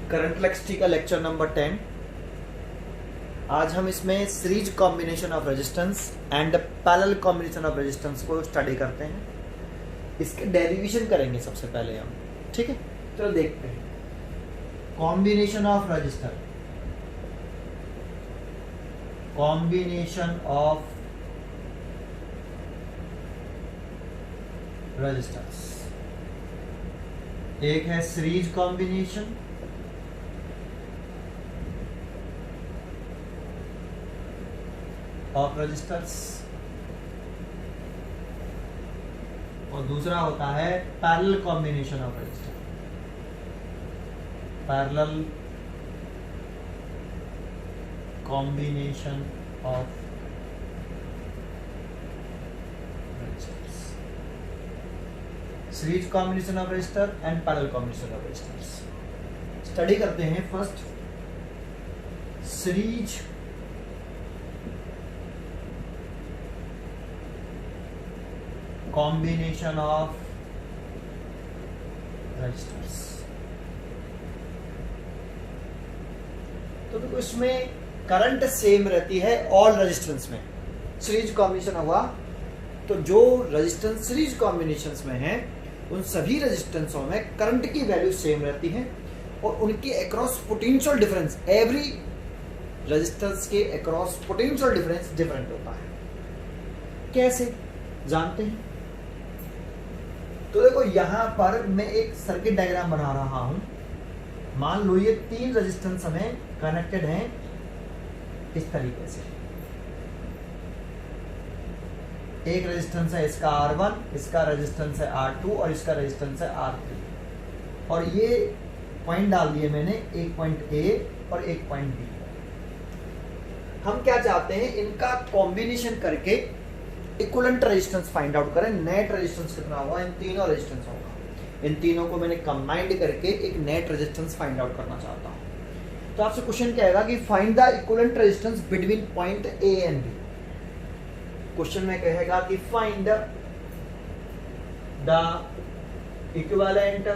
Current electricity का lecture number 10। आज हम इसमें series combination of resistance and parallel combination of resistance को स्टडी करते हैं। इसके डेरिवेशन करेंगे सबसे पहले हम, ठीक है। चलो देखते हैं combination of register, combination of resistance. एक है सीरीज कॉम्बिनेशन, ऑफ रजिस्टर्स, और दूसरा होता है parallel combination of resistor, parallel combination of resistors. Series combination of resistor and parallel combination of resistors study करते हैं। First series combination of resistors. तो देखो इसमें करंट सेम रहती है ऑल रेजिस्टेंस में। सीरीज कॉम्बिनेशन हुआ तो जो रेजिस्टेंस सीरीज कॉम्बिनेशंस में है उन सभी रेजिस्टेंसों में करंट की वैल्यू सेम रहती है और उनके across potential difference, every resistance के अक्रॉस पोटेंशियल डिफरेंस डिफरेंट होता है। कैसे जानते हैं? तो देखो यहां पर मैं एक सर्किट डायग्राम बना रहा हूं। मान लो ये तीन रेजिस्टेंस हमें कनेक्टेड हैं इस तरीके से। एक रेजिस्टेंस है इसका R1, इसका रेजिस्टेंस है R2 और इसका रेजिस्टेंस है R3। और ये पॉइंट डाल दिए मैंने, एक पॉइंट A और एक पॉइंट B। हम क्या चाहते हैं, इनका कॉम्बिनेशन करके इक्विवेलेंट रेजिस्टेंस फाइंड आउट करें। नेट रेजिस्टेंस कितना होगा इन तीनों रेजिस्टेंसों का। इन तीनों को मैंने कंबाइंड करके एक नेट रेजिस्टेंस फाइंड आउट करना चाहता हूं। तो आपसे क्वेश्चन क्या आएगा कि find the equivalent resistance between point A and B. Question में कहेगा कि find the equivalent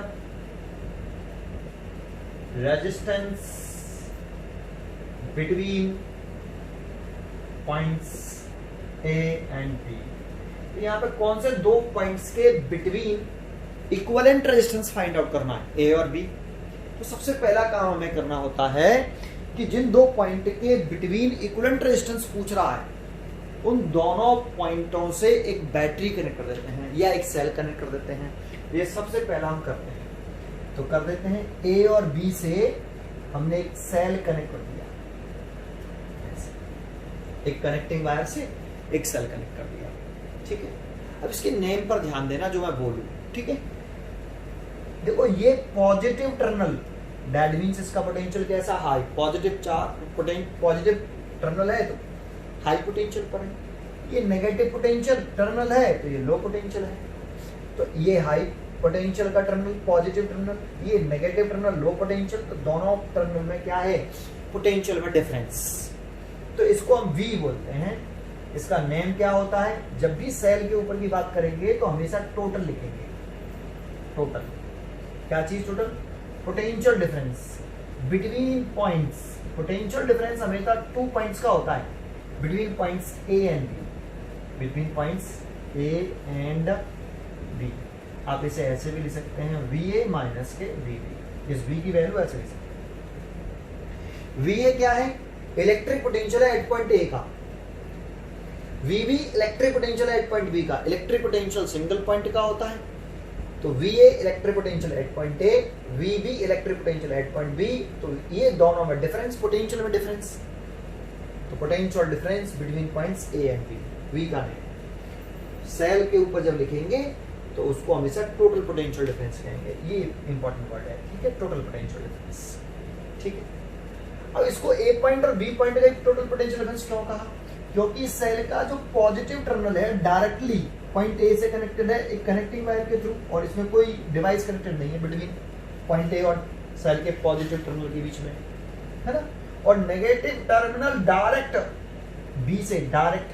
resistance between points A and B. तो यहाँ पे कौन से दो पॉइंट्स के between equivalent resistance find out करना है, ए और बी। तो सबसे पहला काम हमें करना होता है कि जिन दो पॉइंट के बिटवीन इक्विवेलेंट रेजिस्टेंस पूछ रहा है उन दोनों पॉइंटों से एक बैटरी कनेक्ट कर देते हैं या एक सेल कनेक्ट कर देते हैं। ये सबसे पहला हम करते हैं। तो कर देते हैं, ए और बी से हमने एक सेल कनेक्ट कर दिया, एक कनेक्टिंग वायर से एक सेल कनेक्ट कर दिया, ठीक है। अब इसके नेम पर ध्यान देना जो मैं बोलूं, ठीक है। देखो ये पॉजिटिव टर्मिनल, दैट मींस इसका पोटेंशियल कैसा, high. Positive charge positive terminal है तो हाई पोटेंशियल पर है। ये नेगेटिव पोटेंशियल टर्मिनल है तो ये लो पोटेंशियल है। तो ये हाई पोटेंशियल का टर्मिनल पॉजिटिव टर्मिनल, ये नेगेटिव टर्मिनल लो पोटेंशियल। तो दोनों टर्मिनल में क्या है, पोटेंशियल में डिफरेंस। तो इसको हम V बोलते हैं। इसका नेम क्या होता है, जब भी सेल के ऊपर की बात करेंगे तो हमेशा टोटल लिखेंगे। टोटल क्या चीज, total potential difference between points. Potential difference हमेशा 2 पॉइंट्स का होता है between points A and B, between points A and B. आप इसे ऐसे भी लिख सकते हैं, VA माइनस के VB। इस V की वैल्यू ऐसे लिख सकते हैं। VA क्या है, इलेक्ट्रिक पोटेंशियल है एट पॉइंट ए का। VB इलेक्ट्रिक पोटेंशियल है एट पॉइंट बी का। इलेक्ट्रिक पोटेंशियल सिंगल पॉइंट का होता है, तो VA electric potential at point A, VB electric potential at point B. तो ये दोनों में डिफरेंस, पोटेंशियल में डिफरेंस। तो potential difference between points A and B, V का नेम। सेल के ऊपर जब लिखेंगे तो उसको हमेशा टोटल पोटेंशियल डिफरेंस कहेंगे। ये इंपॉर्टेंट वर्ड है, ठीक है, टोटल पोटेंशियल डिफरेंस, ठीक है। अब इसको ए पॉइंट और बी पॉइंट का टोटल पोटेंशियल डिफरेंस क्यों कहा, क्योंकि सेल का जो पॉजिटिव टर्मिनल है डायरेक्टली पॉइंट ए से कनेक्टेड है एक कनेक्टिंग वायर के थ्रू, और इसमें कोई डिवाइस कनेक्टेड नहीं है बिटवीन पॉइंट ए और सेल के पॉजिटिव टर्मिनल के बीच में, है ना। और नेगेटिव टर्मिनल डायरेक्ट बी से, डायरेक्ट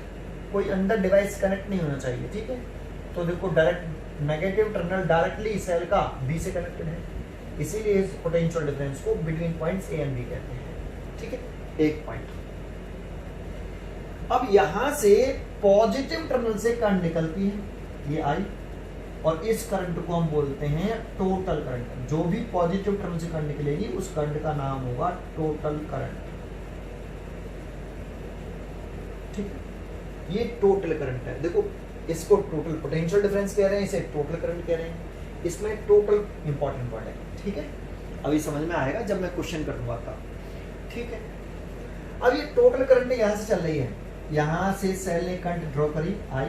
कोई अंदर डिवाइस कनेक्ट नहीं होना चाहिए, ठीक है। तो देखो direct negative terminal directly cell का बी से कनेक्टेड है, इसीलिए इस पोटेंशियल डिफरेंस को between points A and B कहते हैं। ठीक है, एक पॉइंट। अब यहां से पॉजिटिव टर्मिनल से करंट निकलती है, ये आई, और इस करंट को हम बोलते हैं टोटल करंट। जो भी पॉजिटिव टर्मिनल से करंट निकलेगी उस करंट का नाम होगा टोटल करंट। ठीक है, ये टोटल करंट है। देखो, इसको टोटल पोटेंशियल डिफरेंस कह रहे हैं, इसे टोटल करंट कह रहे हैं। इसमें टोटल इंपॉर्टेंट वर्ड है। ठीक है, अभी समझ में आएगा जब मैं क्वेश्चन करूंगा तब। ठीक है, अब ये टोटल करंट यहां से चल रही है, यहां से सेल ने करंट ड्रॉ करी आई।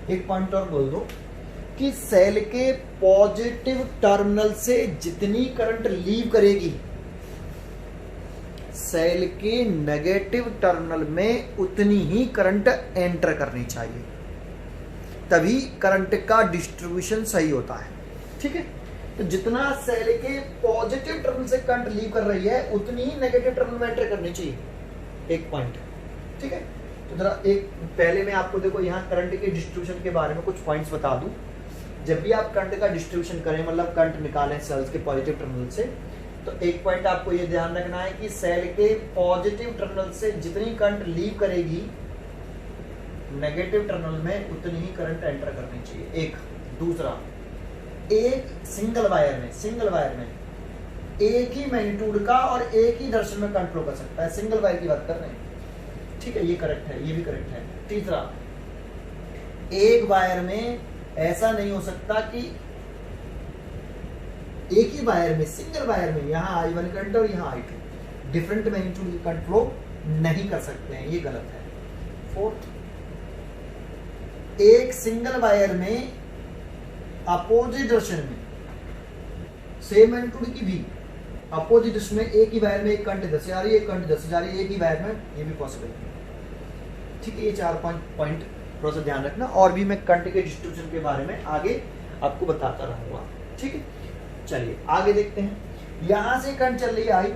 एक पॉइंट और बोल दो कि सेल के पॉजिटिव टर्मिनल से जितनी करंट लीव करेगी, सेल के नेगेटिव टर्मिनल में उतनी ही करंट एंटर करनी चाहिए, तभी करंट का डिस्ट्रीब्यूशन सही होता है। ठीक है, तो जितना सेल के पॉजिटिव टर्मिनल से करंट लीव कर रही है उतनी ही नेगेटिव टर्मिनल में एंटर करनी चाहिए। एक पॉइंट। ठीक है, तो जरा एक पहले मैं आपको देखो यहाँ करंट के डिस्ट्रीब्यूशन के बारे में कुछ पॉइंट्स बता दूं। जब भी आप करंट का डिस्ट्रीब्यूशन करें, मतलब करंट निकालें सेल्स के पॉजिटिव टर्मिनल से, तो एक पॉइंट आपको ये ध्यान रखना है कि सेल के पॉजिटिव टर्मिनल से जितनी करंट लीव करेगी नेगेटिव टर्मिनल में उतनी ही करंट एंटर करनी चाहिए। एक। दूसरा, एक सिंगल वायर में एक ही मैग्नीट्यूड का और एक ही डायरेक्शन में करंट फ्लो कर सकता है। सिंगल वायर की बात कर रहे हैं। ठीक है, ये करेक्ट है, ये भी करेक्ट है। तीसरा, एक वायर में ऐसा नहीं हो सकता कि एक ही वायर में, सिंगल वायर में, यहाँ I1 करंट और यहाँ I2 डिफरेंट मैग्नीट्यूड की करंट फ्लो नहीं कर सकते हैं, ये गलत है। फोर्थ, एक सिंगल वायर में अपोजिट डायरेक्शन में सेम मैग्नीट्यूड की भी अपोजिट डायरेक्शन में एक ही वायर में एक करंट 10 जा रही है, एक करंट 10 जा रही है, एक ही वायर में, ये भी पॉसिबल है। ठीक है, ये 4 पॉइंट थोड़ा सा ध्यान रखना, और भी मैं करंट के डिस्ट्रीब्यूशन के बारे में आगे आपको बताता रहूंगा। ठीक है, चलिए आगे देखते हैं। यहां से करंट चल रही है आई,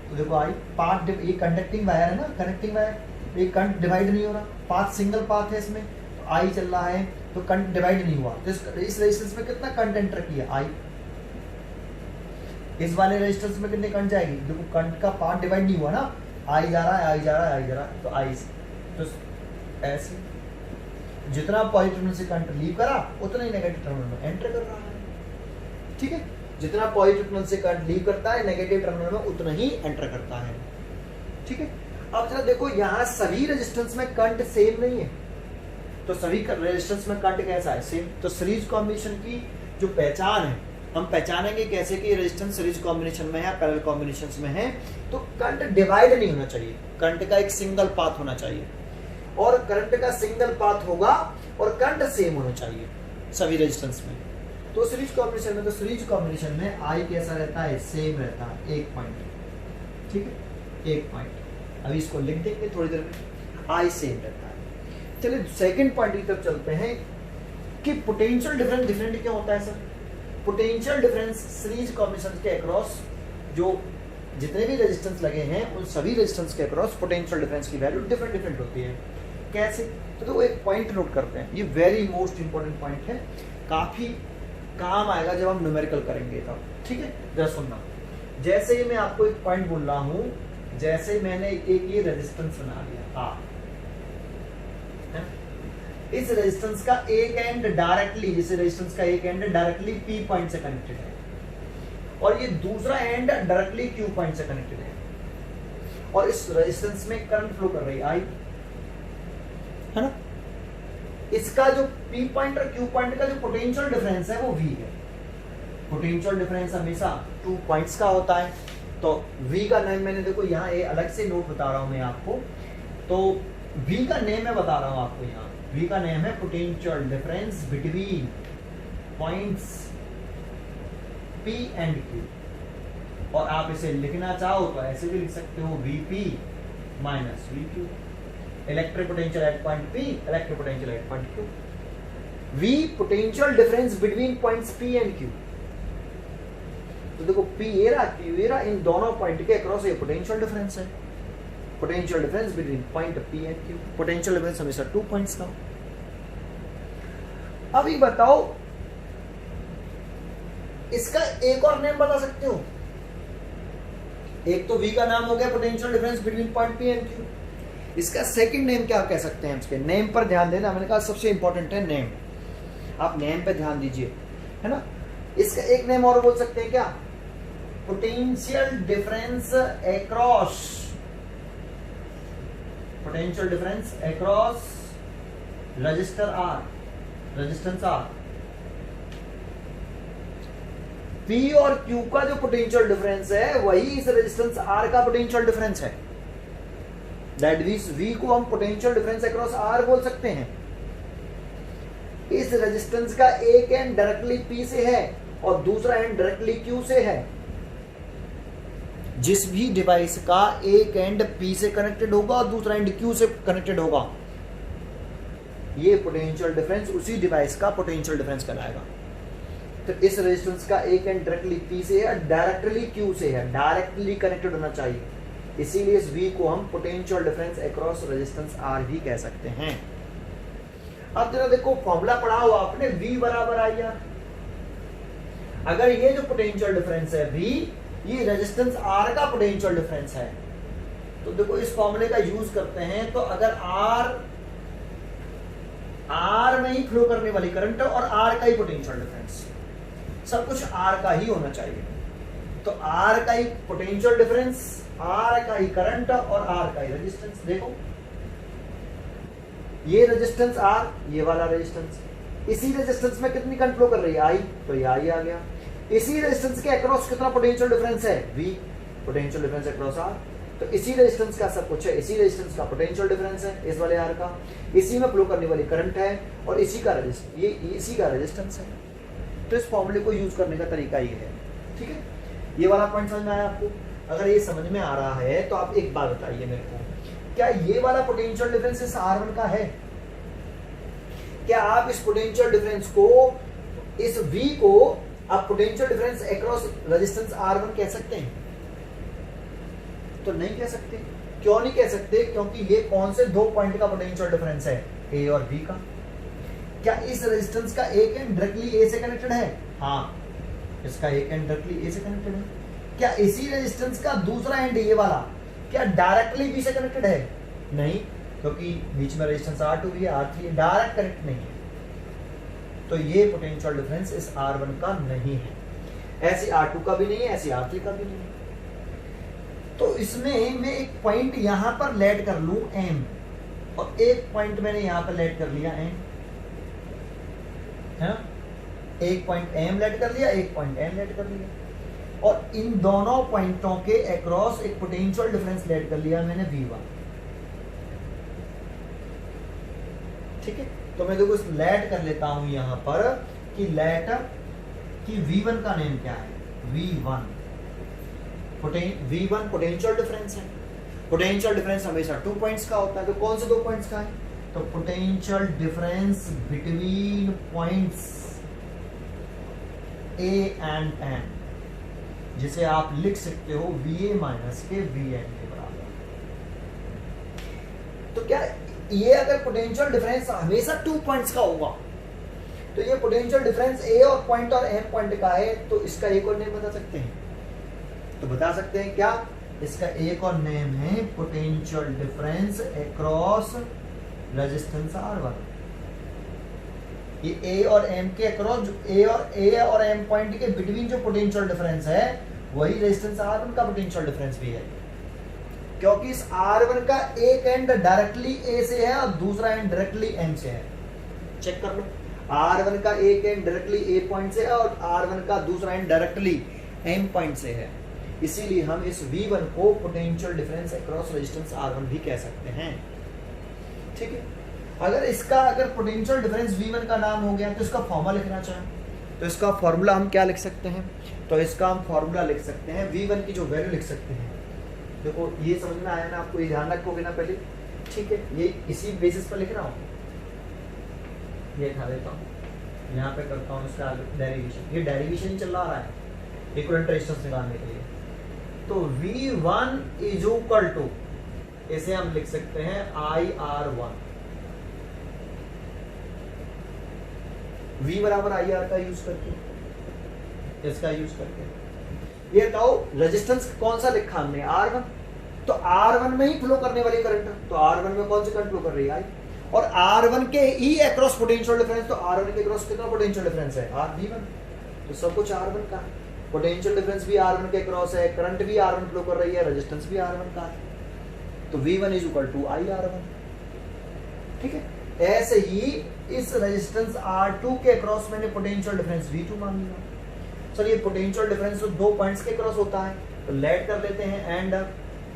तो देखो आई पाथ, ये कंडक्टिंग वायर है ना, कनेक्टिंग वायर, ये करंट डिवाइड नहीं हो रहा, पाथ सिंगल पाथ है इसमें, तो आई चल रहा है तो करंट डिवाइड नहीं हुआ। तो इस रेजिस्टेंस में कितना करंट एंटर किया आई, इस वाले रेजिस्टेंस में कितने करंट जाएगी, देखो करंट का पाथ डिवाइड नहीं हुआ ना, आई जा रहा है, आई जा रहा है, आई जा रहा है, तो आई से, तो ऐसे जितना पॉजिटिव टर्मिनल से करंट लीव करा उतना ही नेगेटिव टर्मिनल में एंटर कर रहा है। ठीक है, जितना पॉजिटिव टर्मिनल से करंट लीव करता है नेगेटिव टर्मिनल में उतना ही एंटर करता है। ठीक है, अब जरा देखो यहाँ सभी रेजिस्टेंस में करंट सेम नहीं है, तो सभी रेजिस्टेंस में करंट कैसा है, सेम। तो सीरीज कॉम्बिनेशन की जो पहचान है, हम पहचानेंगे कैसे कि रेजिस्टेंस सीरीज कॉम्बिनेशन में है, पैरेलल कॉम्बिनेशन में है, तो करंट डिवाइड नहीं होना चाहिए, करंट का एक सिंगल पाथ होना चाहिए, और करंट का सिंगल पाथ होगा और करंट सेम होना चाहिए सभी रेजिस्टेंस में। तो सीरीज कॉम्बिनेशन में आई कैसा रहता है, सेम रहता है। एक पॉइंट। ठीक है, एक पॉइंट, अभी इसको लिख देंगे थोड़ी देर में, आई सेम रहता है। चलिए सेकंड पॉइंट की तरफ चलते हैं कि पोटेंशियल डिफरेंस डिफरेंट क्या होता है sir. Potential difference series combination के अक्रॉस जो जितने भी रेजिस्टेंस लगे हैं उन सभी रेजिस्टेंस के अक्रॉस पोटेंशियल डिफरेंस की वैल्यू डिफरेंट डिफरेंट होती है। कैसे, तो एक पॉइंट नोट करते हैं, ये वेरी मोस्ट इंपॉर्टेंट पॉइंट है, काफी काम आएगा जब हम न्यूमेरिकल करेंगे तब। ठीक है, जरा सुनना। जैसे ही मैं आपको एक पॉइंट बोल रहा हूं, जैसे मैंने एक ये रेजिस्टेंस बना लिया आ, इस रेजिस्टेंस का एक एंड डायरेक्टली, इस रेजिस्टेंस का एक एंड डायरेक्टली पी पॉइंट से कनेक्टेड है और ये दूसरा एंड डायरेक्टली क्यू पॉइंट से कनेक्टेड है, और इस रेजिस्टेंस में करंट फ्लो कर रही है आई, है ना। इसका जो पी पॉइंट और क्यू पॉइंट का जो पोटेंशियल डिफरेंस है वो वी है। पोटेंशियल डिफरेंस हमेशा 2 पॉइंट्स का होता है, तो वी का नेम मैंने देखो यहाँ ये अलग से नोट बता रहा हूं मैं आपको, तो वी का नेम मैं बता रहा हूं आपको, यहाँ वी का नेम है potential difference between points P and Q, और आप इसे लिखना चाहो तो ऐसे भी लिख सकते हो VP minus VQ, electric potential at point P, electric potential at point Q। V potential difference between points P and Q, तो देखो P ये रहा, Q ये रहा, इन दोनों पॉइंट के अक्रॉस ये पोटेंशियल डिफरेंस है, potential difference between point P and Q। Potential difference हमेशा 2 पॉइंट्स का। अभी बताओ इसका एक और नेम बता सकते हो। एक तो V का नाम हो गया potential difference between point P and Q। इसका सेकंड नेम क्या कह सकते हैं? इसके नेम पर ध्यान देना, मैंने कहा सबसे इंपॉर्टेंट है नेम, आप नेम पे ध्यान दीजिए, है ना। इसका एक नेम और बोल सकते हैं क्या? Potential difference across, potential difference across register R, resistance R। P और Q का जो पोटेंशियल डिफरेंस है वही इस रेजिस्टेंस R का पोटेंशियल डिफरेंस है। दैट मींस V को हम पोटेंशियल डिफरेंस अक्रॉस R बोल सकते हैं। इस रेजिस्टेंस का एक एंड डायरेक्टली P से है और दूसरा एंड डायरेक्टली Q से है। जिस भी डिवाइस का एक एंड P से कनेक्टेड होगा और दूसरा एंड Q से कनेक्टेड होगा, ये पोटेंशियल डिफरेंस उसी डिवाइस का पोटेंशियल डिफरेंस कहलाएगा। तो इस रेजिस्टेंस का एक एंड डायरेक्टली P से है, डायरेक्टली Q से है, डायरेक्टली कनेक्टेड होना चाहिए, इसीलिए इस V को हम potential difference across resistance R भी कह सकते हैं। अब जरा देखो फॉर्मूला पढ़ा हुआ आपने, V बराबर IR। अगर ये जो पोटेंशियल डिफरेंस है V, ये रेजिस्टेंस R का पोटेंशियल डिफरेंस है, तो देखो इस फॉर्मूले का यूज करते हैं। तो अगर R में ही फ्लो करने वाली करंट और R का ही पोटेंशियल डिफरेंस, सब कुछ R का ही होना चाहिए। तो R का ही पोटेंशियल डिफरेंस, R का ही करंट और R का ही रेजिस्टेंस। देखो ये रेजिस्टेंस R, ये वाला रेजिस्टेंस, इसी रेजिस्टेंस में कितनी करंट फ्लो कर रही है? I, तो ये I आ गया। इसी रेजिस्टेंस के अक्रॉस कितना पोटेंशियल डिफरेंस है? V, potential difference across R। तो इसी रेजिस्टेंस का सब कुछ है, इसी रेजिस्टेंस का पोटेंशियल डिफरेंस है इस वाले R का, इसी में फ्लो करने वाली करंट है और इसी का ये इसी का रेजिस्टेंस है। तो इस फॉर्मूले को यूज करने का तरीका ये है, ठीक है। ये वाला पॉइंट समझ में आया आपको? अगर ये समझ में आ रहा है तो आप एक बात बताइए मेरे को, क्या ये वाला पोटेंशियल डिफरेंस इस R1 का है? क्या आप इस पोटेंशियल डिफरेंस को, इस V को आप potential difference across resistance R1 कह सकते हैं? तो नहीं कह सकते। क्यों नहीं कह सकते? क्योंकि ये कौन से दो पॉइंट का पोटेंशियल डिफरेंस है? A और B का। क्या इस रेजिस्टेंस का एक एंड डायरेक्टली A से कनेक्टेड है? हाँ, इसका एक एंड डायरेक्टली A से कनेक्टेड है। क्या इसी रेजिस्टेंस का दूसरा एंड ये वाला क्या डायरेक्टली B से कनेक्टेड है? नहीं, क्योंकि बीच में रेजिस्टेंस R2 भी है, R3 डायरेक्ट कनेक्ट नहीं है। तो ये पोटेंशियल डिफरेंस इस R1 का नहीं है, ऐसे R2 का भी नहीं है, ऐसे R3 का भी नहीं है। तो इसमें मैं एक पॉइंट यहां पर लेट कर लूं M, और एक पॉइंट मैंने यहां पर लेट कर लिया M, है ना। एक पॉइंट M लेट कर लिया, एक पॉइंट N लेट कर लिया, और इन दोनों पॉइंटों के अक्रॉस एक पोटेंशियल डिफरेंस लेट कर लिया मैंने V1, ठीक है। तो मैं देखो लेट कर लेता हूं यहां पर कि लेट कि V1 का नेम क्या है? V1 पोटेंशियल डिफरेंस है। पोटेंशियल डिफरेंस हमेशा 2 पॉइंट्स का होता है, तो कौन से 2 पॉइंट्स का है? तो potential difference between points A and N, जिसे आप लिख सकते हो VA माइनस के VN के बराबर। तो क्या ये अगर पोटेंशियल डिफरेंस हमेशा 2 पॉइंट्स का होगा, तो ये पोटेंशियल डिफरेंस A और पॉइंट और M पॉइंट का है, तो इसका एक और नेम बता सकते हैं? तो बता सकते हैं क्या? इसका एक और नेम है potential difference across resistance R1। ये A और M के अक्रॉस, A और M पॉइंट के बिटवीन जो पोटेंशियल डिफरेंस है वही रेजिस्टेंस R1 का पोटेंशियल डिफरेंस भी है, क्योंकि इस R1 का एक एंड डायरेक्टली A से है और दूसरा एंड डायरेक्टली M से है। चेक कर लो, R1 का एक एंड डायरेक्टली A पॉइंट से है और R1 का दूसरा एंड डायरेक्टली M पॉइंट से है, इसीलिए हम इस V1 को potential difference across resistance R1 भी कह सकते हैं, ठीक है। अगर पोटेंशियल डिफरेंस V1 का नाम हो गया तो इसका फॉर्मूला लिखना चाहें तो इसका फॉर्मूला हम क्या लिख सकते हैं? तो इसका हम फॉर्मूला लिख सकते हैं, V1 की जो वैल्यू लिख सकते हैं। देखो ये समझ में आया ना आपको? ये ध्यान रखोगे ना पहले, ठीक है। ये इसी बेसिस पर लिख रहा हूँ, ये खा लेता हूँ, यहाँ पे करता हूँ इसका डेरिवेशन। ये डेरिवेशन ही चल रहा है इक्विवेलेंट रेजिस्टेंस निकालने के लिए। तो V1 इज इक्वल टू, इसे हम लिख सकते हैं IR1। V बराबर IR का यूज करके इसका यूज करके। ये बताओ रेजिस्टेंस कौन सा लिखा हमने, R1, तो R1 में ही फ्लो करने वाली करंट, तो R1 में कौन सी करंट फ्लो कर रही है, I, और R1 के ई अक्रॉस पोटेंशियल डिफरेंस, तो R1 के अक्रॉस कितना पोटेंशियल डिफरेंस है, V1, तो सब कुछ R1 का, पोटेंशियल डिफरेंस भी R1 के अक्रॉस है, करंट भी R1 फ्लो कर रही है, रेजिस्टेंस भी R1 का है, तो V1 is equal to IR1। ठीक है, ऐसे ही इस रेजिस्टेंस R2 के अक्रॉस मैंने पोटेंशियल डिफरेंस V2 मान लिया। चलिए पोटेंशियल डिफरेंस तो दो पॉइंट्स के अक्रॉस होता है, तो लेट कर लेते हैं एंड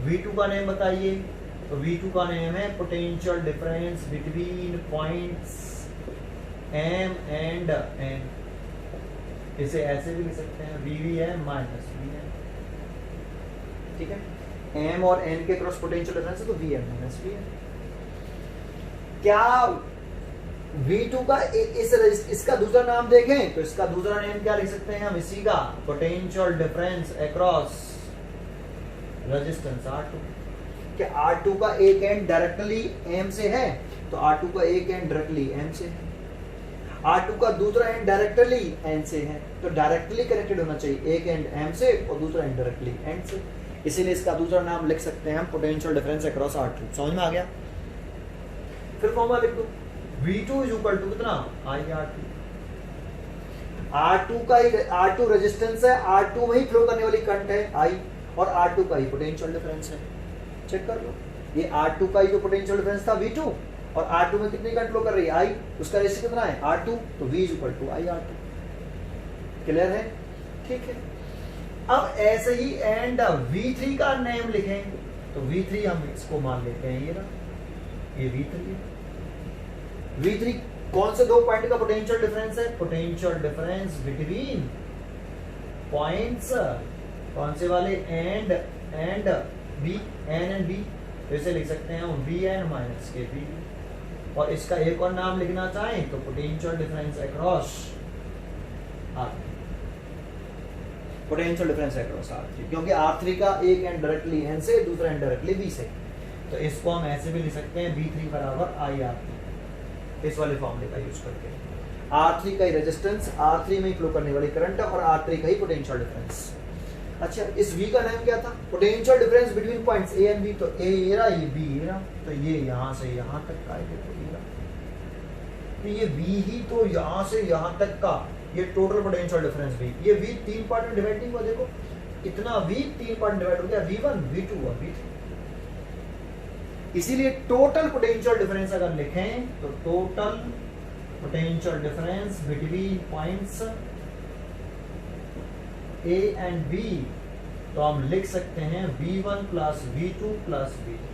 V2 का नेम बताइए, तो V2 का नेम है potential difference between points M and N। इसे ऐसे भी लिख सकते हैं VVM माइनस VM। ठीक है, M और N के क्रॉस पोटेंशियल डिफरेंस है तो VM माइनस VM। क्या V2 का इसका दूसरा नाम देखें तो इसका दूसरा नेम क्या लिख सकते हैं हम, इसी का potential difference across resistance R2। क्या R2 का एक एंड डायरेक्टली M से है, तो R2 का एक एंड डायरेक्टली M से है, R2 का दूसरा एंड डायरेक्टली N से है, तो डायरेक्टली कनेक्टेड होना चाहिए, एक एंड M से और दूसरा एंड डायरेक्टली N से, इसीलिए इसका दूसरा नाम लिख सकते हैं हम पोटेंशियल डिफरेंस अक्रॉस R2। समझ में आ गया? फिर फॉर्मूला लिख दो, V2 इज इक्वल टू कितना, IR2। R2 रेजिस्टेंस है, R2 में ही फ्लो करने वाली करंट है I, और R2 का ही पोटेंशियल डिफरेंस है। चेक कर लो, ये R2 का ही जो पोटेंशियल डिफरेंस था V2, और R2 में कितनी करंट फ्लो कर रही है I, उसका रेशियो कितना है R2, तो V is equal to IR2। Clear है? ठीक है, अब ऐसे ही एंड V3 का नेम लिखें, तो V3 हम इसको मान लेते हैं ये ना, ये V3 है। V3 कौन से दो पॉइंट का पोटेंशियल डिफरेंस है, पोटेंशियल डिफरेंस बिटवीन पॉइंट्स कौन से वाले, and B, N and B, तो इसे लिख सकते हैं हम VN माइनस के V। और इसका एक और नाम लिखना चाहें तो potential difference across R3, potential difference across R3, क्योंकि R3 का एक एंड डायरेक्टली N से, दूसरा एंड डायरेक्टली B से, तो इसको हम ऐसे भी लिख सकते हैं V3 बराबर IR3, इस वाले फॉर्मूले का यूज करके। R3 का ही रेजिस्टेंस, R3 में ही फ्लो करने वाली करंट और R3 का ही पोटेंशियल डिफरेंस। अच्छा, इस V का नाम क्या था, potential difference between points A and B, तो A ये रहा, ये B ये रहा, तो ये यहाँ से यहाँ तक का है, तो ये V ही तो यहाँ से यहाँ तक का, ये टोटल पोटेंशियल डिफरेंस V, ये V तीन पार्ट में डिवाइड नहीं हुआ, देखो इतना V तीन पार्ट में डिवाइड हो गया, V1 V2 और V3। इसीलिए टोटल पोटेंशियल डिफरेंस अगर लिखें तो total potential difference between points A and B, तो हम लिख सकते हैं V1 plus V2 plus V3।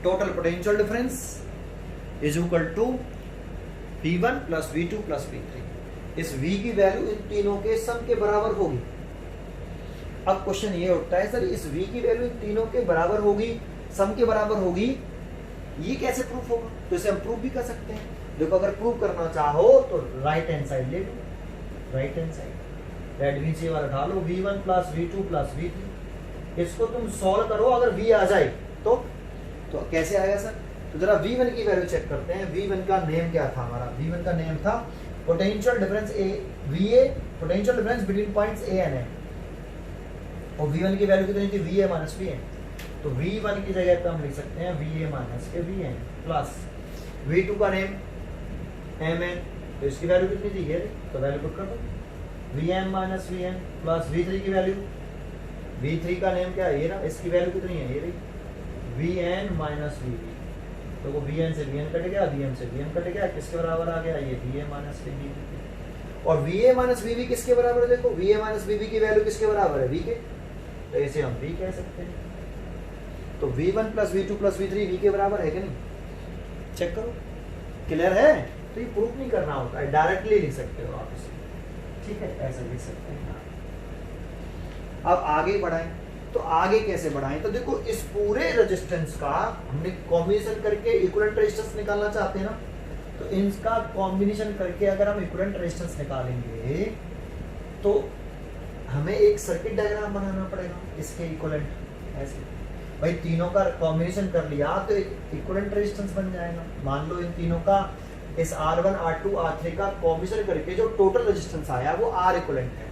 Total potential difference is equal to V1 plus V2 plus V3। इस V की वैल्यू इन तीनों के सम के बराबर होगी। अब क्वेश्चन ये उठता है, सर इस V की वैल्यू इन तीनों के बराबर होगी, सम के बराबर होगी, ये कैसे प्रूफ होगा? तो इसे हम प्रूफ भी कर सकते हैं। देखो, अगर प्रूफ करना चाहो तो राइट हैंड साइड ले लो, right hand side red V से वाला डालो, V1 plus V2 plus V3, इसको तुम सॉल्व करो, अगर V आ जाए तो कैसे आएगा सर? तो जरा V1 की वैल्यू चेक करते हैं। V1 का नेम क्या था हमारा? V1 का नेम था potential difference VA, potential difference between points A and N, और V1 की वैल्यू कितनी थी? VA minus VN। तो V1 की जगह पे हम लिख सकते हैं VA माइनस के VN प्लस V2 का नेम MN, तो इसकी वैल्यू कितनी थी? ये, तो वैल्यू पुट कर दो, VM minus VN plus V3 की वैल्यू, V3 का नेम क्या है? ये ना, इसकी वैल्यू कितनी है? ये रही, VN माइनस VB, तो वो VN से VN कट गया, VM से VM कट गया, किसके बराबर आ गया? ये VA माइनस के VB। और VA माइनस VB किसके बराबर है? देखो, VA माइनस VB की वैल्यू किसके बराबर है? V के, तो इसे हम V कह सकते हैं। तो V1 plus V2 plus V3 V के बराबर है कि नहीं? चेक करो, क्लियर है? तो ये प्रूफ नहीं करना होता है, डायरेक्टली लिख सकते हो आप इसे, ठीक है, ऐसे लिख सकते हैं। अब आगे बढ़ाएं, तो आगे कैसे बढ़ाएं? तो देखो, इस पूरे रेजिस्टेंस का हमने कॉम्बिनेशन करके इक्विवेलेंट रेजिस्टेंस निकालना चाहते हैं ना, तो इनका कॉम्बिनेशन करके अगर हम इक्विवेलेंट रेजिस्टेंस निकालेंगे तो हमें एक सर्किट डायग्राम बनाना पड़ेगा इसके इक्विवेलेंट। ऐसे भाई तीनों का कॉम्बिनेशन कर लिया तो एक इक्विवेलेंट रेजिस्टेंस बन जाएगा। मान लो इन तीनों का इस R1 R2 R3 का कॉम्बिनेशन करके जो टोटल रेजिस्टेंस आया वो R इक्विवेलेंट है,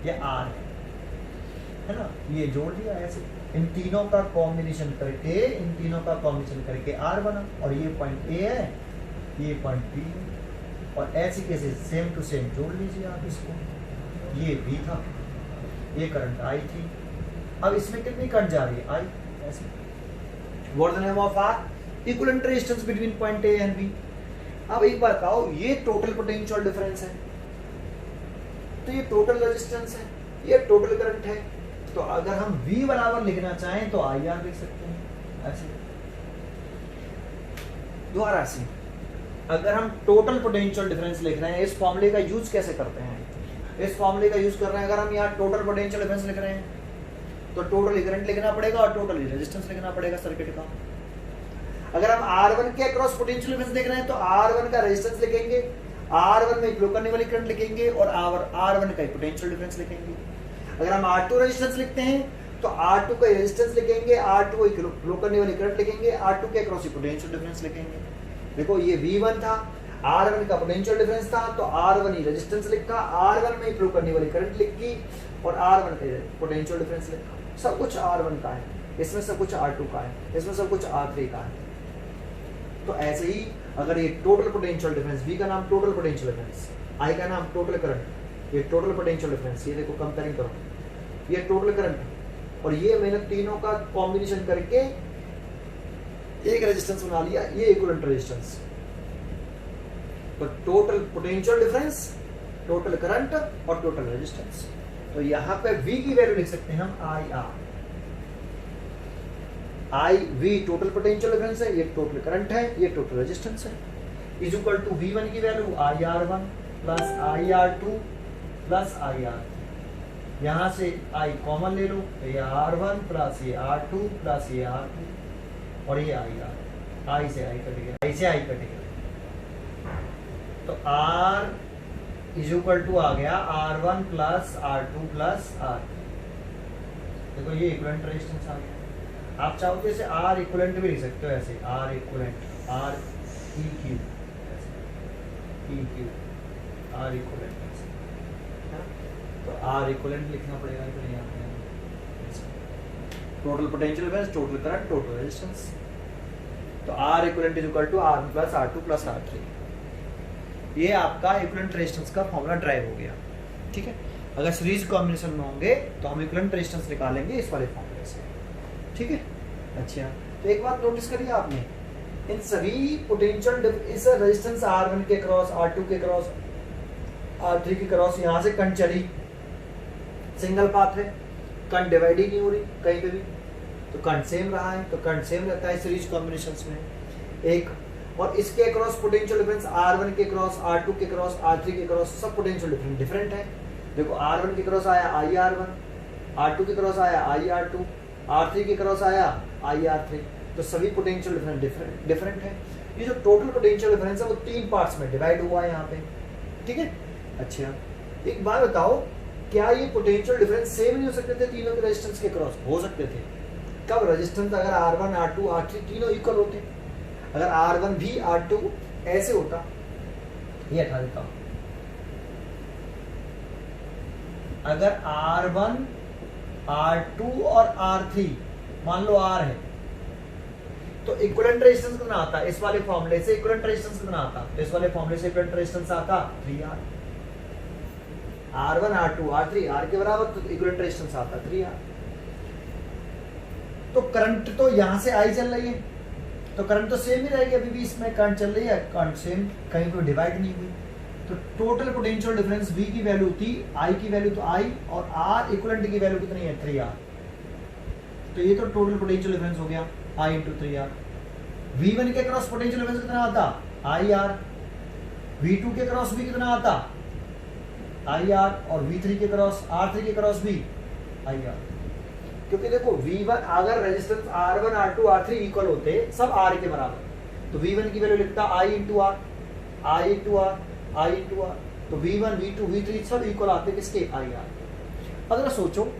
ये R है ना, ये जोड़ दिया ऐसे, इन तीनों का कॉम्बिनेशन करके R बना, और ये पॉइंट A है, ये पॉइंट B है, और ऐसे कैसे सेम टू सेम जोड़ लीजिए आप इसको, ये B था, ये करंट I थी, अब इसमें कितनी करंट जा रही है I, ऐसे what the name of R, equivalent resistance between point A and B। अब एक बात बताओ, ये टोटल पोटेंशियल डिफरेंस है, तो ये टोटल रेजिस्टेंस है, ये टोटल करंट है, तो अगर हम V बराबर लिखना चाहें तो IR लिख सकते हैं ऐसे। दोबारा से अगर हम टोटल पोटेंशियल डिफरेंस लिख रहे हैं, इस फॉर्मूले का यूज कैसे करते हैं, इस फॉर्मूले का यूज कर रहे हैं, अगर हम यहाँ टोटल पोटेंशियल डिफरेंस लिख रहे हैं तो टोटल करंट लिखना पड़ेगा और टोटल रेजिस्टेंस लिखना पड़ेगा सर्किट का। अगर हम R1 के अक्रॉस पोटेंशियल डिफरेंस देख रहे हैं तो R1 का रेजिस्टेंस लिखेंगे, R1 में फ्लो करने वाली करंट लिखेंगे और R1 का पोटेंशियल डिफरेंस लिखेंगे। अगर हम R2 रेजिस्टेंस लिखते हैं तो R2 का रेजिस्टेंस लिखेंगे, R2 को फ्लो करने वाली करंट लिखेंगे, R2 के अक्रॉस पोटेंशियल डिफरेंस लिखेंगे। देखो ये V1 था, R1 का पोटेंशियल डिफरेंस था, तो R1 ही रेजिस्टेंस लिखा, R1 में फ्लो करने वाली करंट लिखी और R1 का पोटेंशियल डिफरेंस लिखा। सब कुछ R1 का है, इसमें सब कुछ R2 का है, इसमें सब कुछ R3 का है। तो ऐसे ही अगर ये टोटल पोटेंशियल डिफरेंस, V का नाम टोटल पोटेंशियल डिफरेंस, I का नाम टोटल करंट, ये टोटल पोटेंशियल डिफरेंस, ये देखो कंपेयरिंग करो, ये टोटल करंट और ये मैंने तीनों का कॉम्बिनेशन करके एक रेजिस्टेंस बना लिया, ये इक्विवेलेंट रेजिस्टेंस। तो total potential difference, total current और टोटल रेजिस्टेंस। तो यहाँ पे V की वैल्यू लिख सकते हैं हम IR, V total potential difference है, ये टोटल करंट है, ये टोटल रेजिस्टेंस है, इज इक्वल टू V1 की value IR1 plus IR2 plus IR। यहाँ से I कॉमन ले लो, तो ये R1 प्लस ये R2 प्लस ये R2 और ये IR, I से I कट गया, I से I कट गया, तो R इज इक्वल टू आ गया R1 plus R2 plus R। देखो ये इक्विवेलेंट रेजिस्टेंस आ गया। आप चाहो तो इसे R इक्विवेलेंट भी लिख सकते हो, ऐसे R equivalent, R EQ, EQ R equivalent, तो R इक्विवेलेंट लिखना पड़ेगा यहाँ पे, total potential difference, total current, total resistance. तो R equivalent is equal to R1 plus R2 plus R3। ये आपका इक्विवेलेंट रेजिस्टेंस का फॉर्मूला ड्राइव हो गया, ठीक है। अगर सीरीज कॉम्बिनेशन में होंगे तो हम इक्विवेलेंट रेजिस्टेंस निकालेंगे इस वाले फॉर्मूले से, ठीक है। अच्छा, तो एक बात नोटिस करिए आपने, इन सभी पोटेंशियल इस रेजिस्टेंस R1 के क्रॉस, R2 के क्रॉस, R3 के क्रॉस यहाँ से करंट चली, सिंगल पाथ है, करंट डिवाइड ही नहीं हो रही कहीं पे भी, तो करंट सेम रहा है, तो करंट सेम रहता है सीरीज कॉम्बिनेशंस में एक। और इसके अक्रॉस पोटेंशियल डिफरेंस R1 के क्रॉस, R2 के क्रॉस, R3 के क्रॉस सब पोटेंशियल डिफरेंट है। देखो R1 के क्रॉस आया IR1, R2 के क्रॉस आया IR2, R3 के क्रॉस आया IR3, तो सभी पोटेंशियल डिफरेंट है। ये जो टोटल पोटेंशियल डिफरेंस है वो 3 पार्ट्स में डिवाइड हुआ है यहाँ पे, ठीक है। अच्छा, एक बात बताओ, क्या ये पोटेंशियल डिफरेंस सेम नहीं हो सकते थे तीनों के रेजिस्टेंस के क्रॉस? हो सकते थे। कब? रेजिस्टेंस अगर R1 R2 R3 तीनों इक्वल होते, अगर R1 भी R2 ऐसे होता, ये हटा देता हूं, अगर R1 R2 और R3 मान लो R है, तो इक्विवेलेंट रेजिस्टेंस कितना आता? इस वाले फॉर्मूले से इक्विवेलेंट रेजिस्टेंस कितना आता? तो इस वाले फॉर्मूले से इक्विवेलेंट रेजिस्टेंस आता 3R। R1 R2 R3 R के बराबर, तो इक्विवेलेंट रेजिस्टेंस आता 3R। तो करंट तो यहां से I चल रही है, तो करंट तो सेम ही रहेगी, अभी भी इसमें करंट चल रही है, करंट सेम, कहीं पे डिवाइड नहीं हुई। तो टोटल पोटेंशियल डिफरेंस V की वैल्यू थी, I की वैल्यू तो I, और R इक्विवेलेंट की वैल्यू कितनी है? 3R। तो ये तो टोटल पोटेंशियल डिफरेंस हो गया I × 3R। V1 के क्रॉस पोटेंशियल डिफरेंस कितना आता? IR। V2 के क्रॉस भी कितना आता? IR, और V3 के क्रॉस, R3 के क्रॉस भी IR। क्योंकि देखो V1 अगर resistance R1 R2 R3 equal होते, सब R के बराबर, तो V1 की वैल्यू लिखता I × R, I × R, I × R, तो V1 V2 V3 सब इक्वल आते किसके? IR। अगर सोचो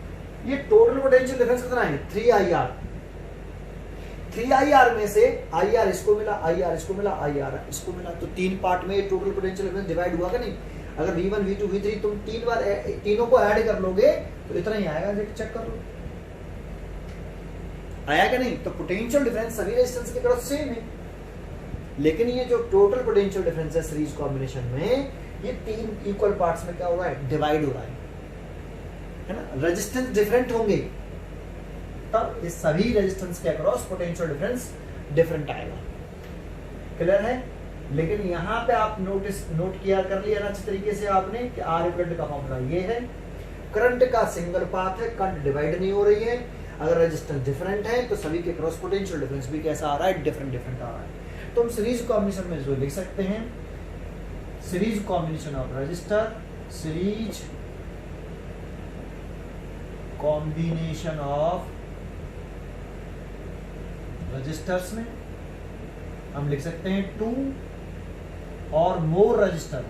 ये टोटल पोटेंशियल डिफरेंस कितना है? 3IR। 3IR में से IR इसको मिला, IR इसको मिला, IR इसको मिला, तो 3 पार्ट में टोटल पोटेंशियल डिफरेंस डिवाइड हुआ कि नहीं? अगर V1 V2 V3 तुम 3 बार तीनों को ऐड कर लोगे तो इतना ही आएगा, चेक कर लो आया कि नहीं? तो पोटेंशियल डिफरेंस सभी रेजिस्टेंस के क्रॉस सेम है, लेकिन ये जो टोटल पोटेंशियल डिफरेंस है सीरीज कॉम्बिनेशन में, ये 3 इक्वल पार्ट्स में क्या हो रहा है? डिवाइड हो रहा है ना? रेजिस्टेंस डिफरेंट होंगे तब इस सभी रेजिस्टेंस के अक्रॉस पोटेंशियल डिफरेंस डिफरेंट आएगा। क्लियर है? लेकिन यहाँ पे आप नोट किया कर लिया ना अच्छे तरीके से आपने कि आर करंट का फॉर्मूला ये है, करंट का सिंगल पाथ है, करंट डिवाइड नहीं हो रही है, अगर रेजिस्टेंस डिफरेंट है तो सभी के क्रॉस पोटेंशियल डिफरेंस भी कैसा आ रहा है? डिफरेंट डिफरेंट आ रहा है। तो हम सीरीज कॉम्बिनेशन में जो लिख सकते हैं, series combination of resistor, series combination of resistors में हम लिख सकते हैं 2 और more resistor,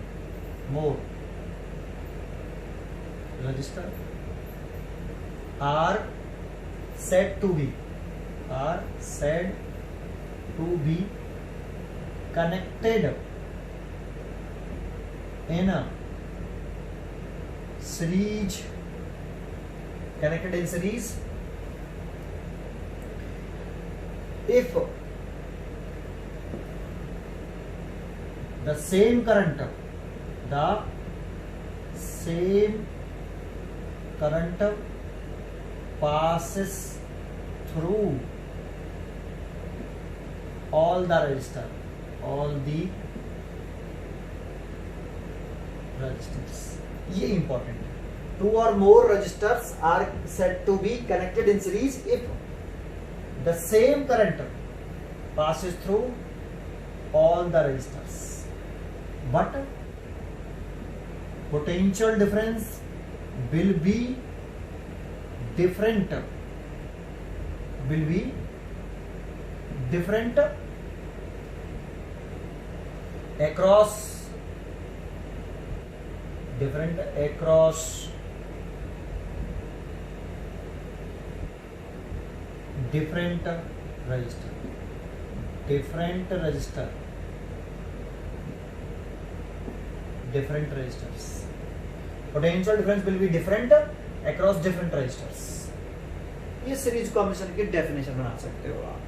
more resistor are said to be connected in a series, connected in series if the same current passes through all the resistors, ये important है। 2 or more resistors are said to be connected in series if the same current passes through all the resistors, but potential difference will be different across different resistors, potential difference will be different across different resistors। ये series combination की definition बना सकते हो आप।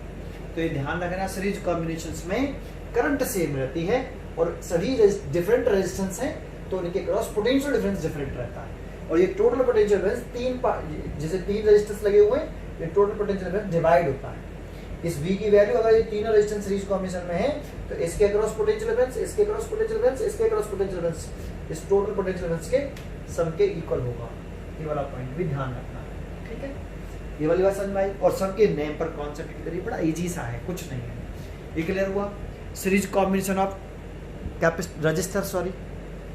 तो ये ध्यान रखना, सीरीज कॉम्बिनेशंस में करंट सेम रहती है और सभी डिफरेंट रेजिस्टेंस हैं तो उनके क्रॉस पोटेंशियल डिफरेंस डिफरेंट रहता है। और ये टोटल पोटेंशियल डिफरेंस जैसे 3 रेजिस्टेंस लगे हुए हैं, ये टोटल पोटेंशियल डिफरेंस डिवाइड होता है। इस V की वैल्यू अगर ये तीनों रेजिस्टेंस सीरीज कॉम्बिनेशन में है तो इसके क्रॉस पोटेंशियल डिफरेंस, इसके क्रॉस पोटेंशियल डिफरेंस, इसके क्रॉस पोटेंशियल डिफरेंस इस टोटल पोटेंशियल डिफरेंस के सम के इक्वल होगा। ये वाला पॉइंट भी ध्यान रखना है, ठीक है? ये वाली बात समझ में आई? और सम के नेम पर कॉन्सेप्ट करिए, बड़ा इजी सा है, कुछ नहीं है। ये क्लियर हुआ? Series combination of register, sorry,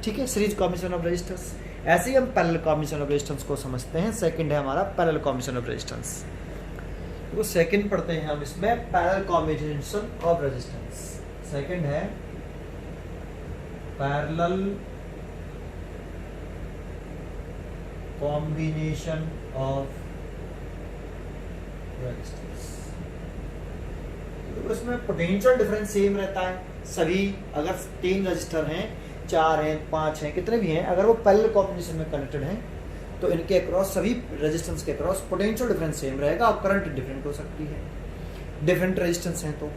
ठीक है, सीरीज कॉम्बिनेशन ऑफ रेजिस्टेंस। ऐसे ही हम पैरेलल कॉम्बिनेशन ऑफ रेजिस्टेंस को समझते हैं। सेकंड है हमारा पैरेलल कॉम्बिनेशन ऑफ रेजिस्टेंस। वो सेकंड पढ़ते हैं हम इसमें, parallel combination of resistance. Second है पैरेलल कॉम्बिनेशन ऑफ रेजिस्टेंस। तो इसमें पोटेंशियल डिफरेंस सेम रहता है सभी, अगर 3 रजिस्टर हैं, 4 हैं, 5 हैं, कितने भी हैं, अगर वो पैरेलल कॉम्बिनेशन में कनेक्टेड हैं तो इनके अक्रॉस सभी रेजिस्टेंस के अक्रॉस पोटेंशियल डिफरेंस सेम रहेगा और करंट डिफरेंट हो सकती है, डिफरेंट रेजिस्टेंस हैं। तो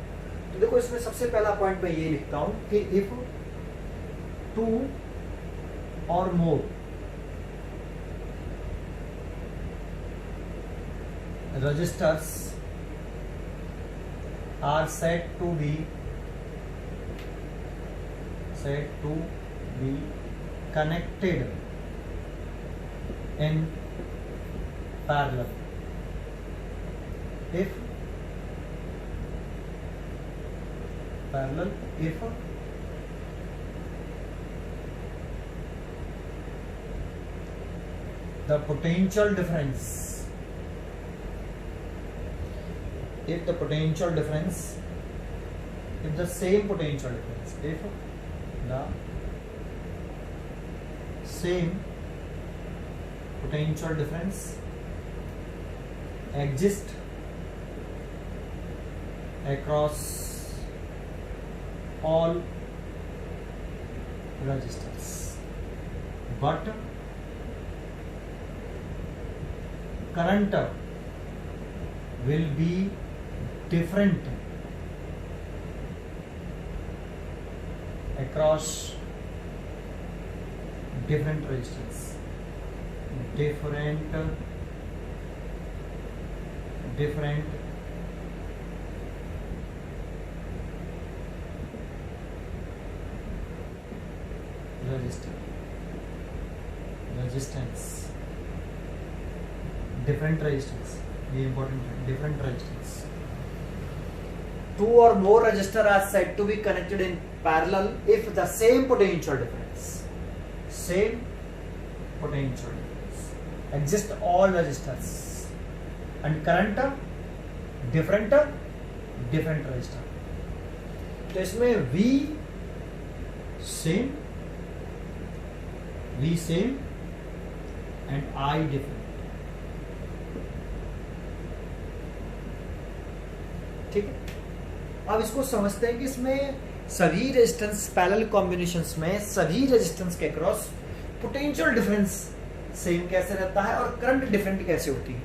देखो इसमें सबसे पहला पॉइंट मैं ये लिखता हूं कि इफ 2 और मोर resistors are said to be connected in parallel if the potential difference if the same potential difference exists across all resistors, but current will be different across different resistors, different resistance, different resistance, ये important है, different resistance. Two or more resistors are said to be connected in parallel if the same potential difference exist all resistors and current different resistor. तो इसमें V same and I different. ठीक है, अब इसको समझते हैं कि इसमें सभी रेजिस्टेंस पैरेलल कॉम्बिनेशंस में सभी रेजिस्टेंस के क्रॉस पोटेंशियल डिफरेंस सेम कैसे रहता है और करंट डिफरेंट कैसे होती है.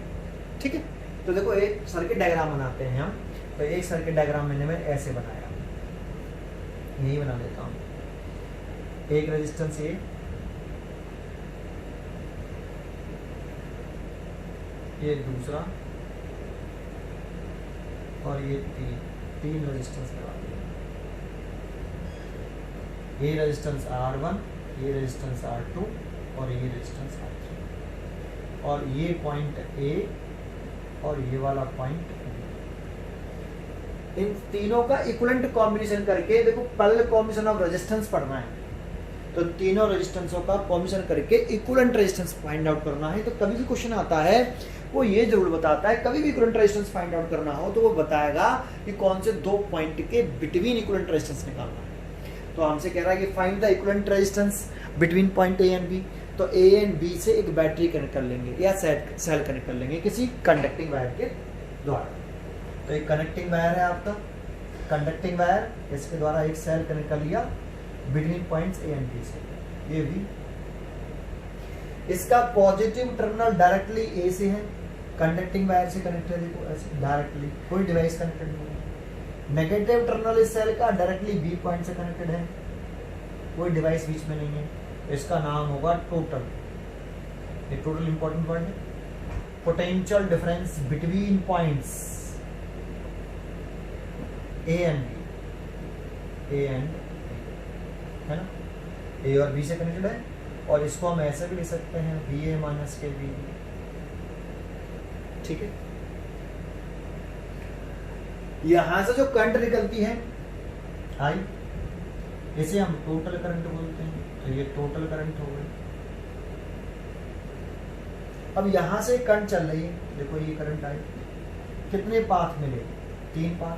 ठीक है, तो देखो एक सर्किट डायग्राम बनाते हैं हम. तो एक सर्किट डायग्राम मैंने ऐसे बनाया, यही बना लेता हूं. एक रेजिस्टेंस ये दूसरा और ये तीन रेजिस्टेंस लगा दिए. ये रेजिस्टेंस R1, ये रेजिस्टेंस R2 और ये रेजिस्टेंस R3 और ये पॉइंट A और ये वाला पॉइंट B. इन तीनों का इक्विवेलेंट कॉम्बिनेशन करके देखो पैरेलल कॉम्बिनेशन ऑफ रेजिस्टेंस पढ़ना है. तो तीनों रेजिस्टेंसों का कॉम्बिनेशन करके इक्विवेलेंट रेजिस्टेंस फाइंड आउट करना है. तो कभी भी क्वेश्चन आता है वो ये जरूर बताता है, कभी भी इक्विवेलेंट रेजिस्टेंस फाइंड आउट करना हो तो वो बताएगा कि कौन से दो पॉइंट के बिटवीन इक्विवेलेंट रेजिस्टेंस निकालना है. तो हमसे कह रहा है कि find the equivalent resistance between point A and B. तो ए एंड बी से एक बैटरी कनेक्ट कर लेंगे या सेल कनेक्ट कर लेंगे किसी कंडक्टिंग वायर के द्वारा. तो एक कनेक्टिंग वायर है आपका, कंडक्टिंग वायर, इसके द्वारा एक सेल कनेक्ट कर लिया between points A and B से. ये भी इसका पॉजिटिव टर्मिनल डायरेक्टली ए से है, कंडक्टिंग वायर से कनेक्टेड है, तो ऐसे डायरेक्टली कोई डिवाइस कनेक्टेड नहीं है. नेगेटिव टर्मिनल इस सेल का डायरेक्टली बी पॉइंट से कनेक्टेड है, कोई डिवाइस बीच में नहीं है. इसका नाम होगा टोटल. ये टोटल इंपॉर्टेंट वर्ड है. Potential difference between points A and B, है ना, ए और बी से कनेक्टेड है. और इसको हम ऐसे भी लिख सकते हैं VA माइनस के बी. ठीक है, यहां से जो करंट निकलती है आई, इसे हम टोटल करंट बोलते हैं. तो ये टोटल करंट हो गई. अब यहां से करंट चल रही है, देखो ये करंट आई, कितने पाथ मिले? 3 पाथ.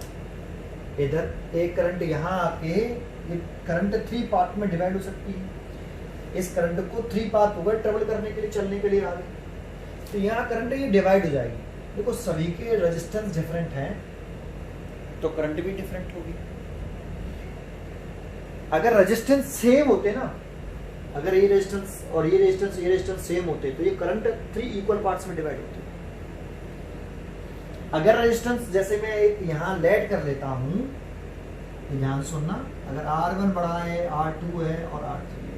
इधर एक करंट यहां आके ये करंट 3 पार्ट में डिवाइड हो सकती है. इस करंट को 3 पाथ हो गए ट्रेवल करने के लिए, चलने के लिए आगे. तो यहाँ करंट ये डिवाइड हो जाएगी. देखो सभी के रेजिस्टेंस डिफरेंट हैं तो करंट भी डिफरेंट होगी. अगर रेजिस्टेंस सेम होते ना, अगर ये रेजिस्टेंस और ये रेजिस्टेंस सेम होते तो ये करंट 3 इक्वल पार्ट्स में डिवाइड होते. अगर रेजिस्टेंस जैसे मैं एक यहाँ लेट कर लेता हूं, ध्यान सुनना, अगर R1 बड़ा है, R2 है और R3 है,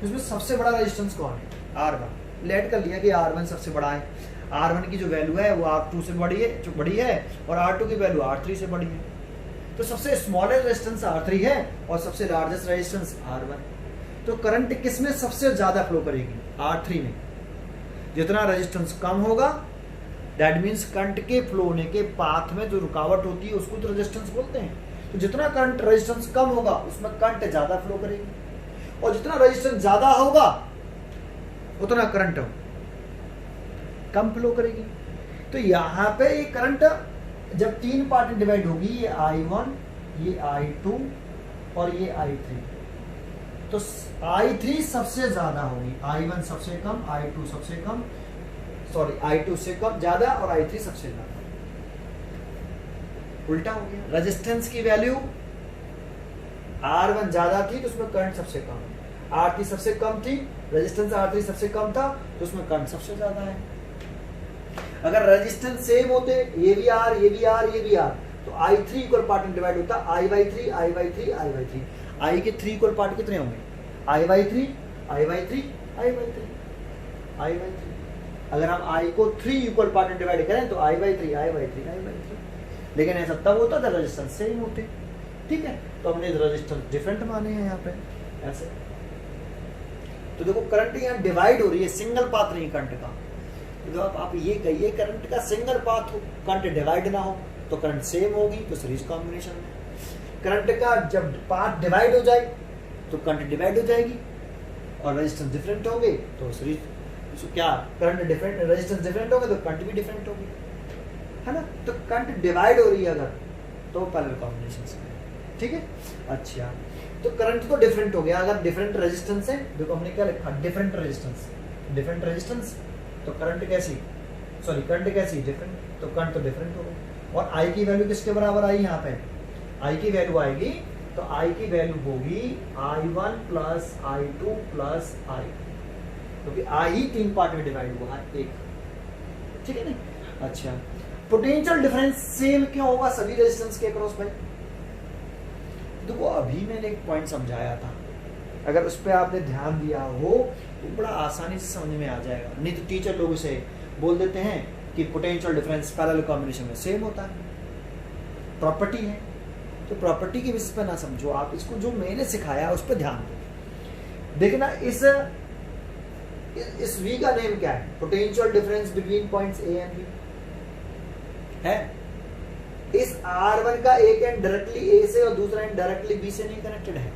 इसमें सबसे बड़ा रेजिस्टेंस कौन है? R1. लेट कर लिया कि R1 सबसे बड़ा है. R1 की जो वैल्यू है वो R2 से बड़ी है और R2 की वैल्यू R3 से बड़ी है. तो सबसे स्मॉलेस्ट रेजिस्टेंस R3 है और सबसे लार्जेस्ट रेजिस्टेंस R1. तो करंट किस में सबसे ज्यादा फ्लो करेगी? R3 में. जितना रेजिस्टेंस कम होगा दैट मीन्स करंट के फ्लो होने के पाथ में जो रुकावट होती है उसको तो रेजिस्टेंस बोलते हैं. तो जितना करंट रेजिस्टेंस कम होगा उसमें करंट ज्यादा फ्लो करेगी और जितना रेजिस्टेंस ज्यादा होगा उतना करंट कम फ्लो करेगी. तो यहाँ पे ये करंट जब 3 पार्ट में डिवाइड होगी, ये I1, ये I2 और ये I3, तो I3 सबसे ज्यादा होगी, I1 सबसे कम, I2 सबसे कम, सॉरी I2 से कम ज्यादा और I3 सबसे ज्यादा. उल्टा हो गया, रेजिस्टेंस की वैल्यू R1 ज्यादा थी तो उसमें करंट सबसे कम है, R3 सबसे कम थी, रेजिस्टेंस R3 सबसे कम था तो उसमें करंट सबसे ज्यादा है। अगर रेजिस्टेंस सेम होते, ये भी R, ये भी R, ये भी R, तो I3 इक्वल पार्ट में डिवाइड होता I/3, I/3, I/3। I के 3 इक्वल पार्ट कितने होंगे? I/3, I/3, I/3, I/3। अगर हम I को 3 इक्वल पार्ट में डिवाइड करें तो I/3, I/3, I/3। लेकिन ऐसा तब होता था रेजिस्टेंस सेम होते, ठीक है, तो हमने रेजिस्टेंस डिफरेंट माने हैं यहाँ पे ऐसे। तो देखो करंट यहाँ डिवाइड हो रही है, सिंगल पाथ नहीं करंट का। तो आप ये कहिए करंट का सिंगल पाथ हो, करंट डिवाइड ना हो तो करंट सेम होगी, तो सीरीज कॉम्बिनेशन में। करंट का जब पाथ डिवाइड हो जाए तो करंट डिवाइड हो जाएगी, और रेजिस्टेंस डिफरेंट होंगे तो सीरीज क्या करंट डिफरेंट, रेजिस्टेंस डिफरेंट होंगे तो करंट भी डिफरेंट होगी, है ना। तो करंट डिवाइड हो रही है अगर तो पैरेलल कॉम्बिनेशन से, ठीक है। अच्छा, तो करंट तो डिफरेंट हो गया, अगर डिफरेंट रेजिस्टेंस है, देखो हमने क्या लिखा, डिफरेंट रेजिस्टेंस, तो करंट कैसी, सॉरी करंट कैसी, डिफरेंट, तो करंट तो डिफरेंट हो गया। और I की वैल्यू किसके बराबर आई यहाँ पे, I की वैल्यू आएगी, तो I की वैल्यू होगी I1 plus I2 plus I, क्योंकि I ही 3 पार्ट में डिवाइड हुआ है, एक, ठीक है ना। अच्छा, पोटेंशियल डिफरेंस सेम क्यों होगा सभी रेजिस्टेंस के अक्रॉस भाई? देखो अभी मैंने एक पॉइंट समझाया था, अगर उस पर आपने ध्यान दिया हो तो बड़ा आसानी से समझ में आ जाएगा। नहीं तो टीचर लोग इसे बोल देते हैं कि पोटेंशियल डिफरेंस पैरेलल कॉम्बिनेशन में सेम होता है, प्रॉपर्टी है, तो प्रॉपर्टी की बेसिस पे ना समझो आप इसको, जो मैंने सिखाया उस पर ध्यान दो। देखना इस V का नेम क्या है, potential difference between points A and B है। इस R1 का एक एंड डायरेक्टली A से और दूसरा एंड डायरेक्टली B से नहीं कनेक्टेड है।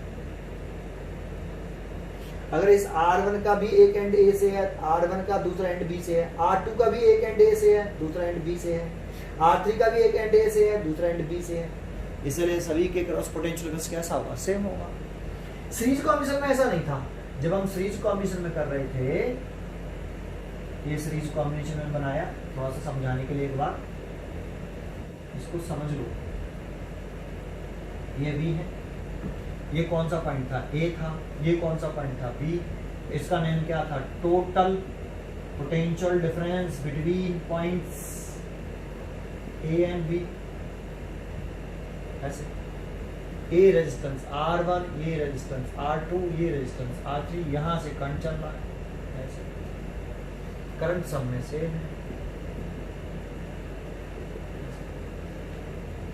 अगर इस R1 का भी एक एंड A से है, R1 का दूसरा एंड B से है, R2 का भी एक एंड A से है, दूसरा एंड B से है, R3 का भी एक एंड A से है, दूसरा एंड B से है, इसलिए सभी के क्रॉस पोटेंशियल डिफरेंस कैसा होगा, सेम होगा। सीरीज कॉम्बिनेशन में ऐसा नहीं था। जब हम सीरीज कॉम्बिनेशन में कर रहे थे, ये सीरीज कॉम्बिनेशन में बनाया, थोड़ा सा समझाने के लिए एक बार इसको समझ लो। ये B है, ये कौन सा पॉइंट था, A था, ये कौन सा पॉइंट था, B। इसका नेम क्या था, total potential difference between points A and B। ऐसे A रेजिस्टेंस R1, ये रेजिस्टेंस R2, ये रेजिस्टेंस R3, यहां से करंट चल रहा है, ऐसे करंट सब में सेम है।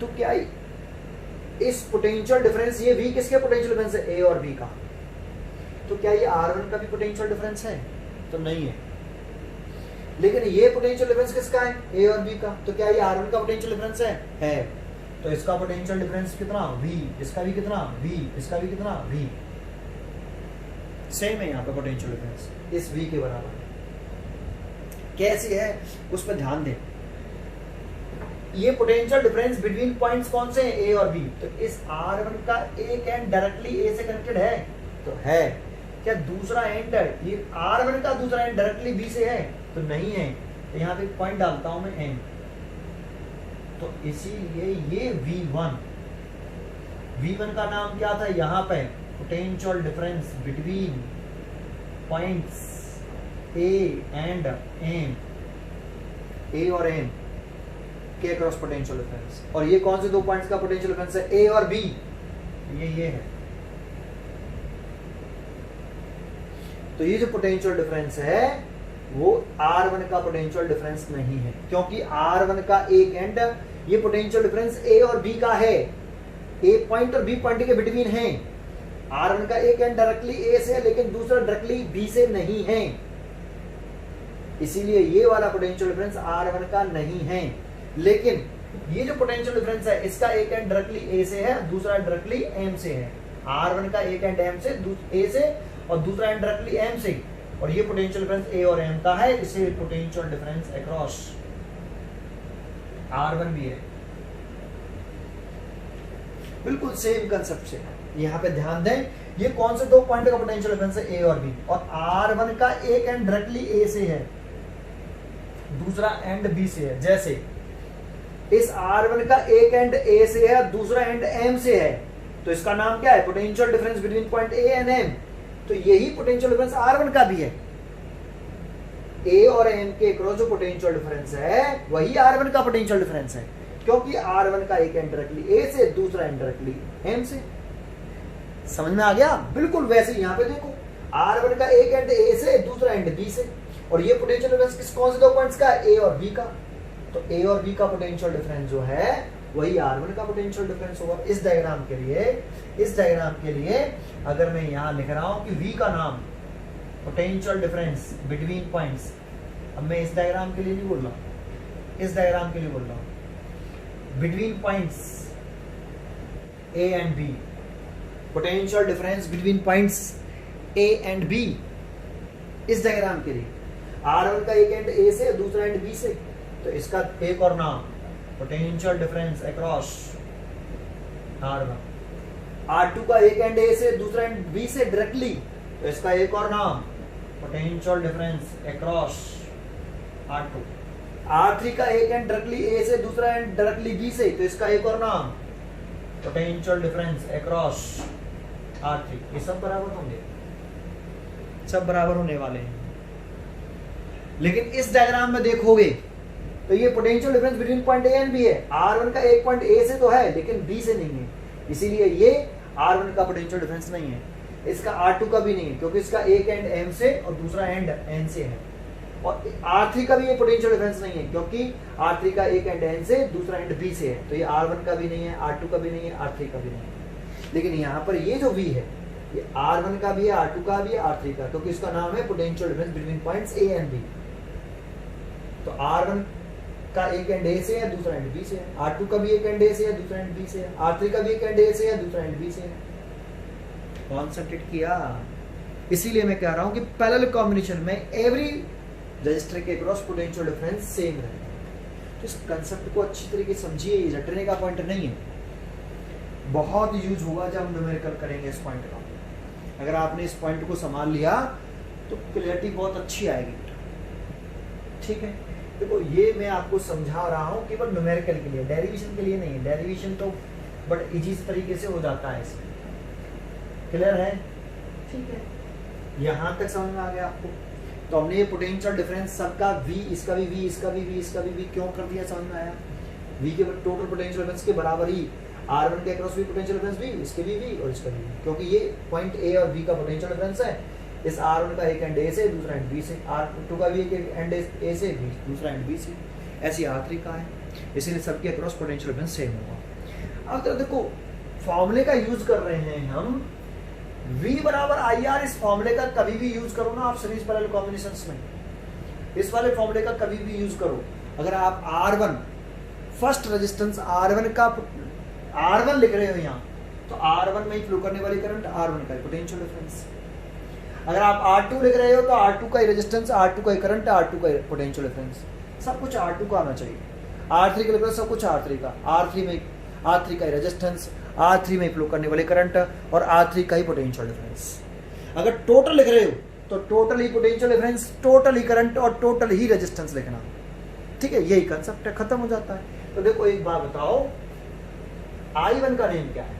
तो क्या इस पोटेंशियल डिफरेंस, ये V किसके पोटेंशियल डिफरेंस है, A और B का, तो क्या ये R1 का भी पोटेंशियल डिफरेंस है, तो नहीं है। लेकिन ये पोटेंशियल डिफरेंस किसका है, A और B का, तो क्या ये R1 का पोटेंशियल डिफरेंस है। तो इसका पोटेंशियल डिफरेंस कितना, V, इसका भी कितना, V, इसका भी कितना, V, सेम है यहाँ पे पोटेंशियल डिफरेंस इस V के बराबर। कैसी है उस पर ध्यान दें। ये पोटेंशियल डिफरेंस बिटवीन पॉइंट्स कौन से हैं, A और B। तो इस R1 का एक एंड डायरेक्टली A से कनेक्टेड है, तो है। क्या दूसरा एंड, ये R1 का दूसरा एंड डायरेक्टली B से है, तो नहीं है। तो यहाँ पे पॉइंट डालता हूं मैं N, तो इसीलिए ये V1 का नाम क्या था यहाँ पे, potential difference between points A and M, A और M के अक्रॉस पोटेंशियल डिफरेंस। और ये कौन से दो पॉइंट्स का पोटेंशियल डिफरेंस है, A और B, ये है। तो ये जो पोटेंशियल डिफरेंस है वो R1 का पोटेंशियल डिफरेंस नहीं है, क्योंकि R1 का एक एंड, ये पोटेंशियल डिफरेंस A और B का है, A पॉइंट और B पॉइंट के बिटवीन है। R1 का एक एंड डायरेक्टली A से है, लेकिन दूसरा डायरेक्टली B से नहीं है, इसीलिए ये वाला पोटेंशियल डिफरेंस R1 का नहीं है। लेकिन ये जो पोटेंशियल डिफरेंस है, इसका एक एंड डायरेक्टली A से है, दूसरा डायरेक्टली M से है। R1 का एक एंड M से, A से, और दूसरा एंड डायरेक्टली M से, और ये पोटेंशियल डिफरेंस A और M का है, इसे पोटेंशियल डिफरेंस अक्रॉस R1 भी है। बिल्कुल सेम कंसेप्ट से यहाँ पे ध्यान दें, ये कौन से दो पॉइंट का पोटेंशियल डिफरेंस है, A और B। और R1 का एक एंड डायरेक्टली A से है, दूसरा एंड B से है। जैसे इस R1 का एक एंड A से है, दूसरा एंड M से है, तो इसका नाम क्या है? Potential difference between point A and M। तो यही पोटेंशियल डिफरेंस R1 का भी है। A और M के क्रॉस जो पोटेंशियल डिफरेंस है वही R1 का पोटेंशियल डिफरेंस है, क्योंकि R1 का एक एंड डायरेक्टली A से, दूसरा एंड डायरेक्टली M से। समझ में आ गया? बिल्कुल वैसे यहाँ पे देखो, R1 का एक एंड A से, दूसरा एंड B से, और ये पोटेंशियल डिफरेंस किस कौन से दो पॉइंट्स का? A और B का। तो A और B का पोटेंशियल डिफरेंस जो है वही R1 का पोटेंशियल डिफरेंस होगा। इस डायग्राम के लिए अगर मैं यहाँ लिख रहा हूं कि V का नाम पोटेंशियल डिफरेंस बिटवीन पॉइंट्स, अब मैं इस डायग्राम के लिए नहीं बोल रहा, इस डायग्राम के लिए बोल रहा हूं, between points A and B, potential difference between points A and B, इस डायग्राम के लिए R1 का एक एंड A से, दूसरा एंड B से, तो इसका एक और नाम potential difference across R1। R2 का एक एंड A से, दूसरा एंड B से डायरेक्टली, तो इसका एक और नाम potential difference across R2। R3 का एक एंड डायरेक्टली A से, दूसरा एंड डायरेक्टली B से, तो इसका एक और नाम पोटेंशियल डिफरेंस अक्रॉस R3। ये सब बराबर होंगे, सब बराबर होने वाले हैं। लेकिन इस डायग्राम में देखोगे तो ये potential difference between point A and B है। R1 का एक पॉइंट A से तो है लेकिन B से नहीं है, इसीलिए ये R1 का पोटेंशियल डिफरेंस नहीं है। इसका R2 का भी नहीं है क्योंकि इसका एक एंड M से और दूसरा एंड N से है, और R3 का भी ये पोटेंशियल डिफरेंस नहीं है क्योंकि R3 का एक एंड N से, दूसरा एंड B से है। तो ये R1 का भी नहीं है, R2 का भी नहीं है, R3 का भी नहीं है। लेकिन यहाँ पर ये जो V है ये R1 का भी है, R2 का भी है, R3 का, क्योंकि इसका नाम है potential difference between points A and B। तो R1 का एक एंड A से है, दूसरा एंड B से है, R2 का भी एक एंड A से है, दूसरा एंड B से है, R3 का भी एक एंड A से है, दूसरा एंड B से है। कॉन्सेंट्रेट किया? इसीलिए मैं कह रहा हूं कि पैरेलल कॉम्बिनेशन में एवरी रजिस्टर के क्रॉस पोटेंशियल डिफरेंस सेम रहता है। तो इस कंसेप्ट को अच्छी तरीके से समझिए, ये रटने का पॉइंट नहीं है, बहुत यूज होगा जब हम न्यूमेरिकल करेंगे इस पॉइंट का। अगर आपने इस पॉइंट को संभाल लिया तो क्लैरिटी बहुत अच्छी आएगी, ठीक है? देखो ये मैं आपको समझा रहा हूँ केवल न्यूमेरिकल के लिए, डेरिवेशन के लिए नहीं है। डेरिवेशन तो बट इजी तरीके से हो जाता है इसमें। क्लियर है? ठीक है, यहाँ तक समझ में आ गया आपको? तो हमने ये पोटेंशियल डिफरेंस सबका V, इसका भी V, इसका भी V, इसका भी V क्यों कर दिया, समझ में आया? V के टोटल पोटेंशियल डिफरेंस के बराबर ही R1 के अक्रॉस भी पोटेंशियल डिफरेंस V, इसके भी V और इसका भी V, क्योंकि ये पॉइंट A और B का पोटेंशियल डिफरेंस है। इस R1 का एक एंड A से, दूसरा एंड B से, R2 का भी एक एंड A से, दूसरा एंड B से, ऐसी R3 का है, इसीलिए सबके अक्रॉस पोटेंशियल डिफरेंस सेम होगा। अब तो देखो फॉर्मूले का यूज कर रहे हैं हम, V बराबर IR, इस फॉर्मूले का कभी भी यूज करो ना आप सीरीज पैरेलल कॉम्बिनेशंस में, इस वाले फॉर्मूले का कभी भी यूज करो। अगर आप R1 फर्स्ट रेजिस्टेंस R1 का R1 लिख रहे हो यहाँ, तो R1 में ही फ्लो करने वाली करंट R1 का पोटेंशियल डिफरेंस। अगर आप R2 लिख रहे हो तो R2 का रेजिस्टेंस, R2 का करंट, R2 का पोटेंशियल डिफरेंस, सब कुछ R2 का आना चाहिए। R3 का लिख रहे हो सब कुछ R3 का, R3 का रेजिस्टेंस, R3 में फ्लो करने वाले करंट और R3 का ही पोटेंशियल डिफरेंस। अगर टोटल लिख रहे हो तो टोटल ही पोटेंशियल डिफरेंस, टोटल ही करंट और टोटल ही रेजिस्टेंस लिखना, ठीक है? यही कंसेप्ट है, खत्म हो जाता है। तो देखो एक बात बताओ, I1 का नेम क्या है?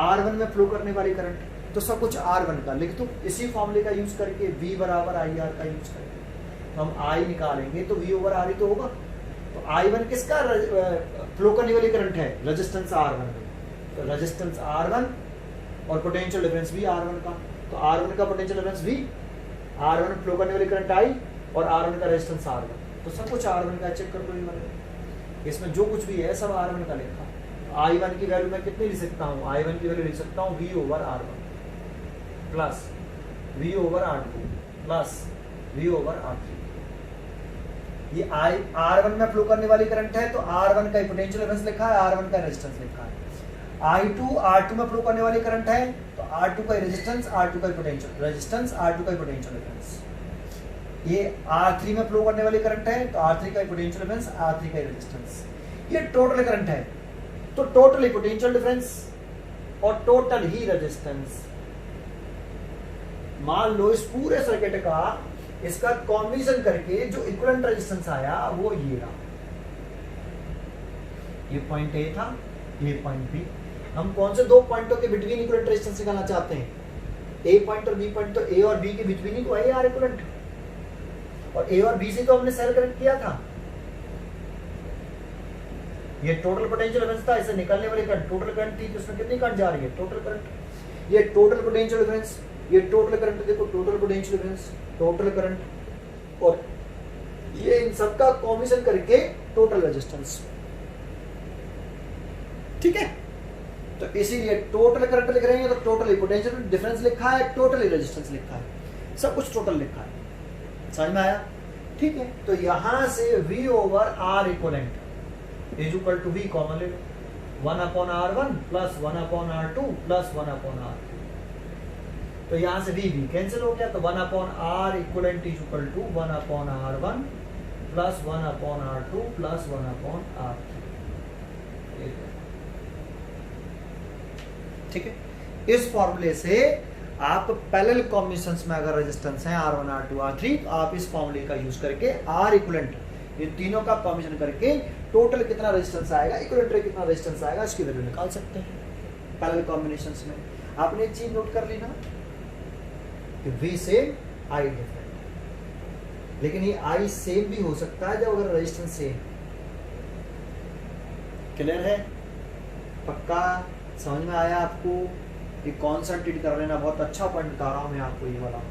R1 में फ्लो करने वाली करंट, तो सब कुछ R1 का लिख दो इसी फॉर्मूले का यूज करके, V बराबर IR का यूज करके। हम I निकालेंगे तो V ओवर R ही तो होगा। तो I1 किसका फ्लो करने वाली करंट है? रेजिस्टेंस R1 में, तो रेजिस्टेंस R1 और पोटेंशियल डिफरेंस भी R1 का, तो R1 का potential difference V, R1 flow करने वाली करंट I और R1 का रेजिस्टेंस R1, तो सब कुछ R1 का। चेक कर लो ये वाले, इसमें जो कुछ भी है सब R1 का लिखा। I1 की वैल्यू मैं कितनी लिख सकता हूँ? I1 की वैल्यू लिख सकता हूँ V over R1 plus V over R2 plus V over R3। ये R1 में फ्लो करने वाली करंट है तो R1 का पोटेंशियल डिफरेंस लिखा है, R1 का रेजिस्टेंस लिखा है। I2 R2 में फ्लो करने वाली करंट है तो R2 का रेजिस्टेंस, R2 का पोटेंशियल रेजिस्टेंस, R2 का पोटेंशियल डिफरेंस। ये R3 में फ्लो करने वाली करंट है तो R3 का पोटेंशियल डिफरेंस, R3 का रेजिस्टेंस। ये टोटल करंट है तो टोटल ही पोटेंशियल डिफरेंस और टोटल ही रेजिस्टेंस। मान लो इस पूरे सर्किट का इसका कॉम्बिनेशन करके जो इक्विवेलेंट रेजिस्टेंस आया वो ये रहा। ये पॉइंट ए था, ये पॉइंट बी। हम कौन से दो पॉइंटों के बिटवीन इक्विवेलेंट रेजिस्टेंस निकालना चाहते हैं? ए पॉइंट और बी पॉइंट। तो ए और बी के बिटवीन ही तो है आर इक्विवेलेंट, और ए और बी से तो हमने सेल कनेक्ट किया था। ये टोटल पोटेंशियल डिफरेंस था, इसे निकालने वाली करंट टोटल करंट थी, तो उसमें कितनी करंट जा रही है? Total current. ये टोटल पोटेंशियल डिफरेंस, ये टोटल करंट, देखो total potential difference, total current, और ये इन सबका कॉम्बिनेशन करके टोटल रेजिस्टेंस। ठीक है, तो इसीलिए टोटल करंट लिख रहे हैं तो टोटल पोटेंशियल डिफरेंस लिखा है, टोटल रेजिस्टेंस लिखा है, सब कुछ टोटल लिखा है। समझ में आया? ठीक है, तो यहां से V over R equivalent is equal to V common ले लो, 1/R1 plus 1/R2 plus 1/R3। तो यहां से V कैंसिल हो गया, तो 1/R equivalent is equal to 1/R1 plus 1/R2 plus 1/R3। ठीक है, इस फॉर्मूले से आप पैरेलल कॉम्बिनेशंस में अगर रेजिस्टेंस है R1 R2 R3, तो आप इस फॉर्मूले का यूज करके R इक्विवेलेंट, ये तीनों का कॉम्बिनेशन करके टोटल कितना रेजिस्टेंस आएगा, इक्विवेलेंट कितना रेजिस्टेंस आएगा, इसकी वैल्यू निकाल सकते हैं पैरेलल कॉम्बिनेशंस में। आपने एक चीज नोट कर ली ना कि V सेम I डिफरेंट, लेकिन ये I सेम भी हो सकता है जब अगर रेजिस्टेंस सेम। क्लियर है? पक्का समझ में आया आपको? ये कॉन्सेंट्रेट कर लेना, बहुत अच्छा पॉइंट बता रहा हूं मैं आपको, ये वाला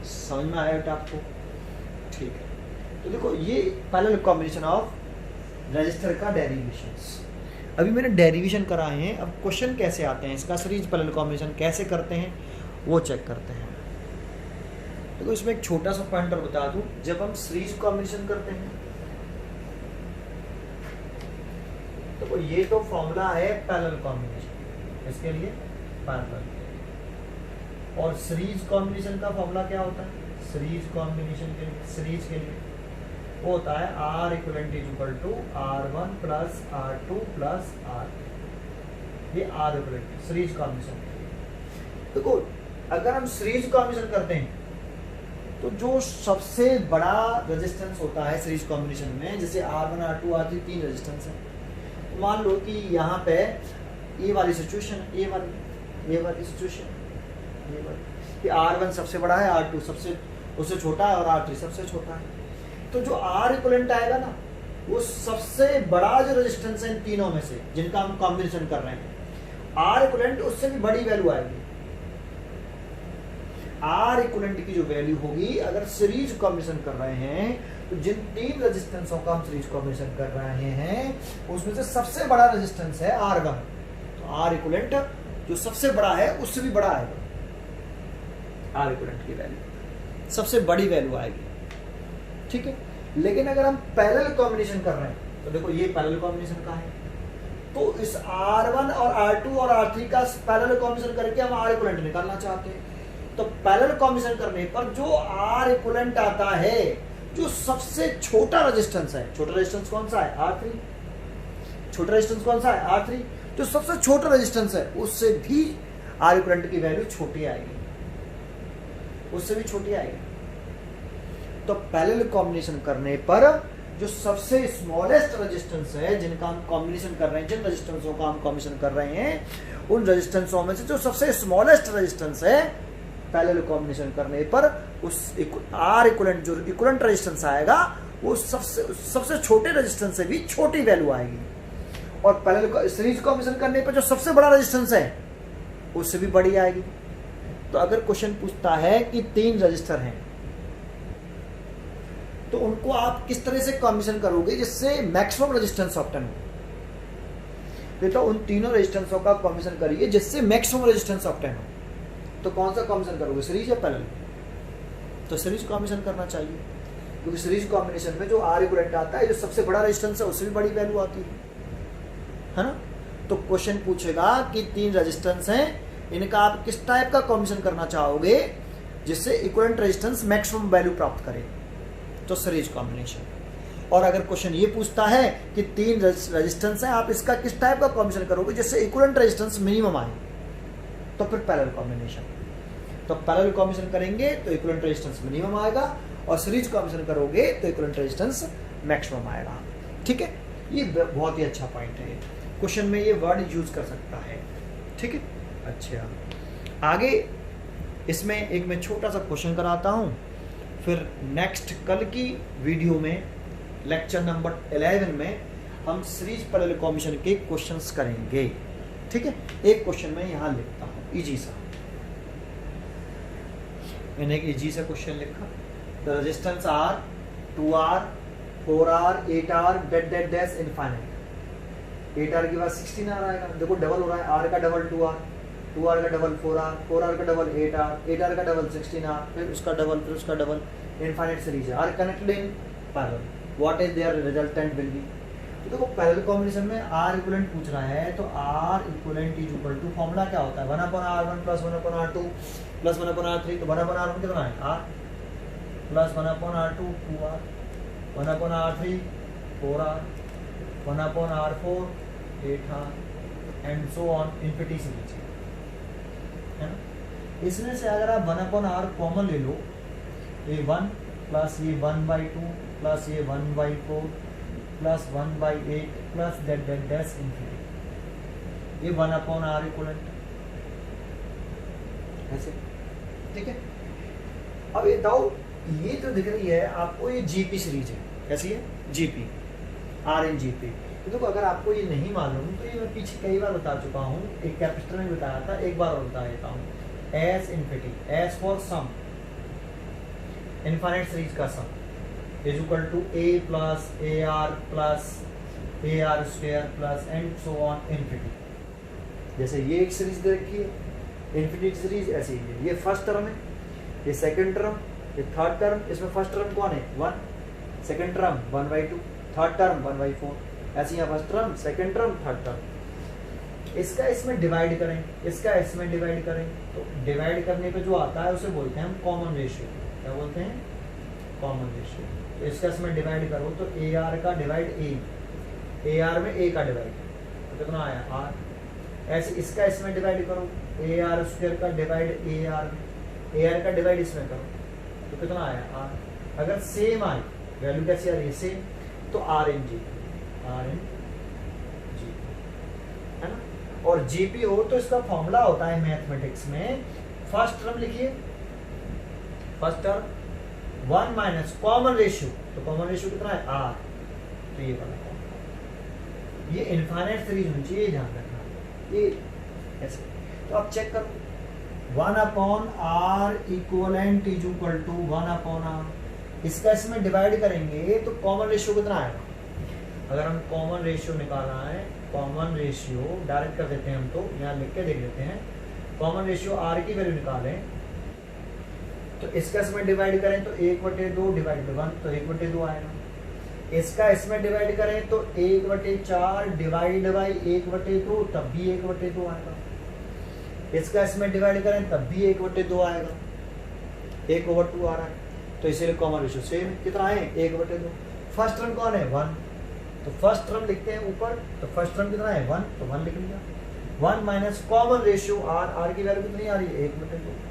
समझ में आया बेटा आपको? ठीक है, तो देखो ये पैरेलल कॉम्बिनेशन ऑफ रजिस्टर का डेरिवेशंस अभी मैंने डेरिवेशन कराए हैं। अब क्वेश्चन कैसे आते हैं इसका, सीरीज पैरेलल कॉम्बिनेशन कैसे करते हैं वो चेक करते हैं। देखो इसमें एक छोटा सा पॉइंटर बता दूं, जब हम सीरीज कॉम्बिनेशन करते हैं तो ये तो फॉर्मूला है पैरेलल कॉम्बिनेशन, इसके लिए पैरेलल। और सीरीज कॉम्बिनेशन का फॉर्मूला क्या होता है? सीरीज कॉम्बिनेशन के लिए, सीरीज के लिए वो होता है R equivalent is equal to R1 plus R2 plus R3। ये R इक्वलेंट सीरीज कॉम्बिनेशन। देखो अगर हम सीरीज कॉम्बिनेशन करते हैं तो जो सबसे बड़ा रेजिस्टेंस होता है सीरीज कॉम्बिनेशन में, जैसे R1 R2 R3 तीन रेजिस्टेंस है, मान लो कि यहाँ पे ये वाली सिचुएशन, ये वाली सिचुएशन, ये वाली कि R1 सबसे बड़ा है, R2 सबसे उससे छोटा है और R3 सबसे छोटा है। तो जो R इक्विवेलेंट आएगा ना, वो सबसे बड़ा जो रेजिस्टेंस है इन तीनों में से जिनका हम कॉम्बिनेशन कर रहे हैं, R इक्विवेलेंट उससे भी बड़ी वैल्यू आएगी। R इक्विवेलेंट की जो वैल्यू होगी अगर सीरीज कॉम्बिनेशन कर रहे हैं, तो जिन तीन रेजिस्टेंसों का हम सीरीज कॉम्बिनेशन कर रहे हैं उसमें से सबसे बड़ा रेजिस्टेंस है R1, तो R इक्विवेलेंट जो सबसे बड़ा है उससे भी बड़ा आएगा। R इक्विवेलेंट की वैल्यू सबसे बड़ी वैल्यू आएगी। ठीक है, लेकिन अगर हम पैरेलल कॉम्बिनेशन कर रहे हैं तो देखो ये पैरेलल कॉम्बिनेशन का है, तो इस R1 और R2 और R3 का पैरेलल कॉम्बिनेशन करके हम R इक्विवेलेंट निकालना चाहते हैं। तो पैरेलल कॉम्बिनेशन करने पर जो R इक्विवेलेंट आता है, जो सबसे छोटा रेजिस्टेंस है, छोटा रेजिस्टेंस कौन सा है? R3। छोटा रेजिस्टेंस कौन सा है? R3। जो सबसे छोटा रेजिस्टेंस है उससे भी R इक्विवेलेंट की वैल्यू छोटी आएगी, उससे भी छोटी आएगी। तो पैरेलल कॉम्बिनेशन करने पर जो सबसे स्मॉलेस्ट रेजिस्टेंस है जिनका हम कॉम्बिनेशन कर रहे हैं, जिन रेजिस्टेंसों का हम कॉम्बिनेशन कर रहे हैं, उन रेजिस्टेंसों में से जो सबसे स्मॉलेस्ट रेजिस्टेंस है पैरेलल कॉम्बिनेशन करने पर उस R इक्विवेलेंट जो इक्विवेलेंट रेजिस्टेंस आएगा वो सबसे छोटे रेजिस्टेंस से भी छोटी वैल्यू आएगी। और पैरेलल सीरीज कॉम्बिनेशन करने पर जो सबसे बड़ा रेजिस्टेंस है उससे भी बड़ी आएगी। तो अगर क्वेश्चन पूछता है कि तीन रजिस्टर हैं तो उनको आप किस तरह से कॉम्बिनेशन करोगे जिससे मैक्सिमम रेजिस्टेंस ऑब्टेन हो? बेटा उन तीनों रेजिस्टेंसों का कॉम्बिनेशन करिए जिससे मैक्सिमम रेजिस्टेंस ऑब्टेन हो। तो कौन सा कॉम्बिनेशन करोगे, सीरीज या पैरेलल? तो सीरीज कॉम्बिनेशन करना चाहिए, क्योंकि सीरीज कॉम्बिनेशन में जो R इक्विवेलेंट आता है, जो सबसे बड़ा रेजिस्टेंस है उससे भी बड़ी वैल्यू आती है ना। तो क्वेश्चन पूछेगा कि तीन रेजिस्टेंस हैं, इनका आप किस टाइप का कॉम्बिनेशन करना चाहोगे जिससे इक्विवेलेंट रेजिस्टेंस मैक्सिमम वैल्यू प्राप्त करे, तो सीरीज कॉम्बिनेशन। और अगर क्वेश्चन ये पूछता है कि तीन रेजिस्टेंस है, आप इसका किस टाइप का कॉम्बिनेशन करोगे जिससे इक्विवेलेंट रेजिस्टेंस मिनिमम आए, तो फिर पैरेलल कॉम्बिनेशन। तो पैरेलल कॉम्बिनेशन करेंगे तो इक्विवेलेंट रेजिस्टेंस मिनिमम आएगा, और सीरीज कॉम्बिनेशन करोगे तो इक्विवेलेंट रेजिस्टेंस मैक्सिमम आएगा। ठीक है, ये बहुत ही अच्छा पॉइंट है, क्वेश्चन में ये वर्ड यूज कर सकता है, ठीक है। अच्छा, आगे इसमें एक मैं छोटा सा क्वेश्चन कराता हूँ, फिर नेक्स्ट कल की वीडियो में लेक्चर नंबर 11 में हम सीरीज पैरेलल कॉम्बिनेशन के क्वेश्चंस करेंगे, ठीक है। एक क्वेश्चन मैं यहाँ लिखता हूँ इजी सा, मैंने एक इजी सा क्वेश्चन लिखा, the resistance are 2R 4R 8R dot dot dash infinite. 8R के बाद 16R आएगा, देखो डबल हो रहा है, R का डबल 2R, 2R का डबल 4R, 4R का डबल 8R, 8R का डबल 16R, फिर उसका डबल, इनफाइनाइट सीरीज है, are connected in parallel, what is their resultant will be. तो देखो पैरेलल कॉम्बिनेशन में R इक्विवेलेंट पूछ रहा है, तो R equivalent is equal to, formula क्या होता है 1/R1 plus 1/R2 plus 1/R3, तो 1/R1 कितना है R plus 1/R2 2R, 1/R3 4R, 1/R4 8R and so on infinity series है ना। इसमें से अगर आप 1/R कॉमन ले लो, ये 1 प्लस ये 1/2 प्लस ये 1/4 plus 1/8 plus dot dot dash infinity, ये 1/R इक्विवेलेंट ऐसे, ठीक है। अब ये बताओ, ये जो दिख रही है आपको, ये जीपी सीरीज है, कैसी है जीपी, आर एन जीपी। तो देखो अगर आपको ये नहीं मालूम तो ये मैं पीछे कई बार बता चुका हूँ, एक कैपेसिटर में बताया था, एक बार और बता देता हूँ। S infinity, S for sum, infinite series का sum is equal to a plus a r plus a r square plus and so on infinity. जैसे ये एक सीरीज दे रखी है इनफिनिटी सीरीज, ऐसे ही है, ये फर्स्ट टर्म है, ये सेकंड टर्म, ये थर्ड टर्म, इसमें फर्स्ट टर्म कौन है 1, सेकंड टर्म 1/2, थर्ड टर्म 1/4, ऐसे यहाँ first term, second term, third term. इसका इसमें डिवाइड करें, इसका इसमें डिवाइड करें, तो डिवाइड करने पे जो आता है उसे बोलते हैं हम कॉमन रेशियो। क्या बोलते हैं? Common ratio. तो इसका इसमें डिवाइड करो तो ए आर का डिवाइड ए आर में ए का डिवाइड, तो कितना आया आर। ऐसे इसका इसमें डिवाइड करो, ए आर स्क्वायर का डिवाइड ए आर में, ए आर का डिवाइड इसमें करो तो कितना आया आर। अगर सेम आए, वैल्यू कैसी आ रही है सेम, तो R N G, R N G है ना। और जीपी हो तो इसका फॉर्मूला होता है मैथमेटिक्स में, फर्स्ट टर्म लिखिए, first term 1 minus common ratio, तो कॉमन रेशियो कितना है आर, तो ये वाला फॉर्मूला। ये इनफाइनाइट सीरीज होनी चाहिए, ध्यान रखना ये ऐसे। तो आप चेक करो 1/R equivalent is equal to 1/R, इसका इसमें डिवाइड करेंगे तो कॉमन रेशियो कितना आएगा। अगर हम कॉमन रेशियो निकालना है, कॉमन रेशियो डायरेक्ट कर देते हैं हम, तो यहाँ लिख के देख लेते हैं, कॉमन रेशियो आर की वैल्यू निकालें तो इसका इसमें डिवाइड करें तो 1/2 डिवाइड बाई 1, तो 1/2 आएगा। इसका इसमें डिवाइड करें तो 1/4 डिवाइड बाई 1/2, तब भी 1/2 आएगा। इसका इसमें डिवाइड करें तब भी 1/2 आएगा, 1/2 आ रहा है, तो इसीलिए कॉमन रेशियो सेम कितना है 1/2। फर्स्ट टर्म कौन है 1, तो फर्स्ट टर्म लिखते हैं ऊपर, तो फर्स्ट टर्म कितना है 1, तो 1 लिख लिया। 1 minus common ratio R, R की वैल्यू कितनी आ रही है 1/2।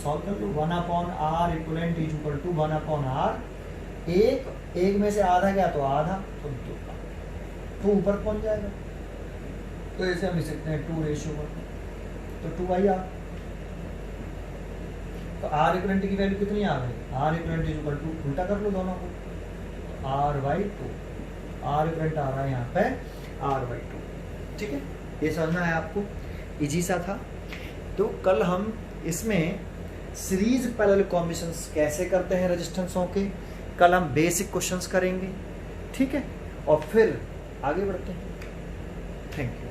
सॉल्व कर लो, 1/R equivalent is equal to 1/R, एक में से आधा गया तो आधा, तो 2 ऊपर पहुंच जाएगा, तो इसे हम लिख सकते हैं 2 रेशियो 1, तो 2/R। तो R इक्वलेंट की वैल्यू कितनी आ गई, R equivalent is equal to, उल्टा कर लो दोनों को, R/2, R इक्वलेंट आ रहा है यहाँ पे R/2, ठीक है। ये समझना है आपको, इजी सा था। तो कल हम इसमें सीरीज पैरेलल कॉम्बिनेशंस कैसे करते हैं रेजिस्टेंसों के, कल हम बेसिक क्वेश्चंस करेंगे, ठीक है, और फिर आगे बढ़ते हैं। Thank you.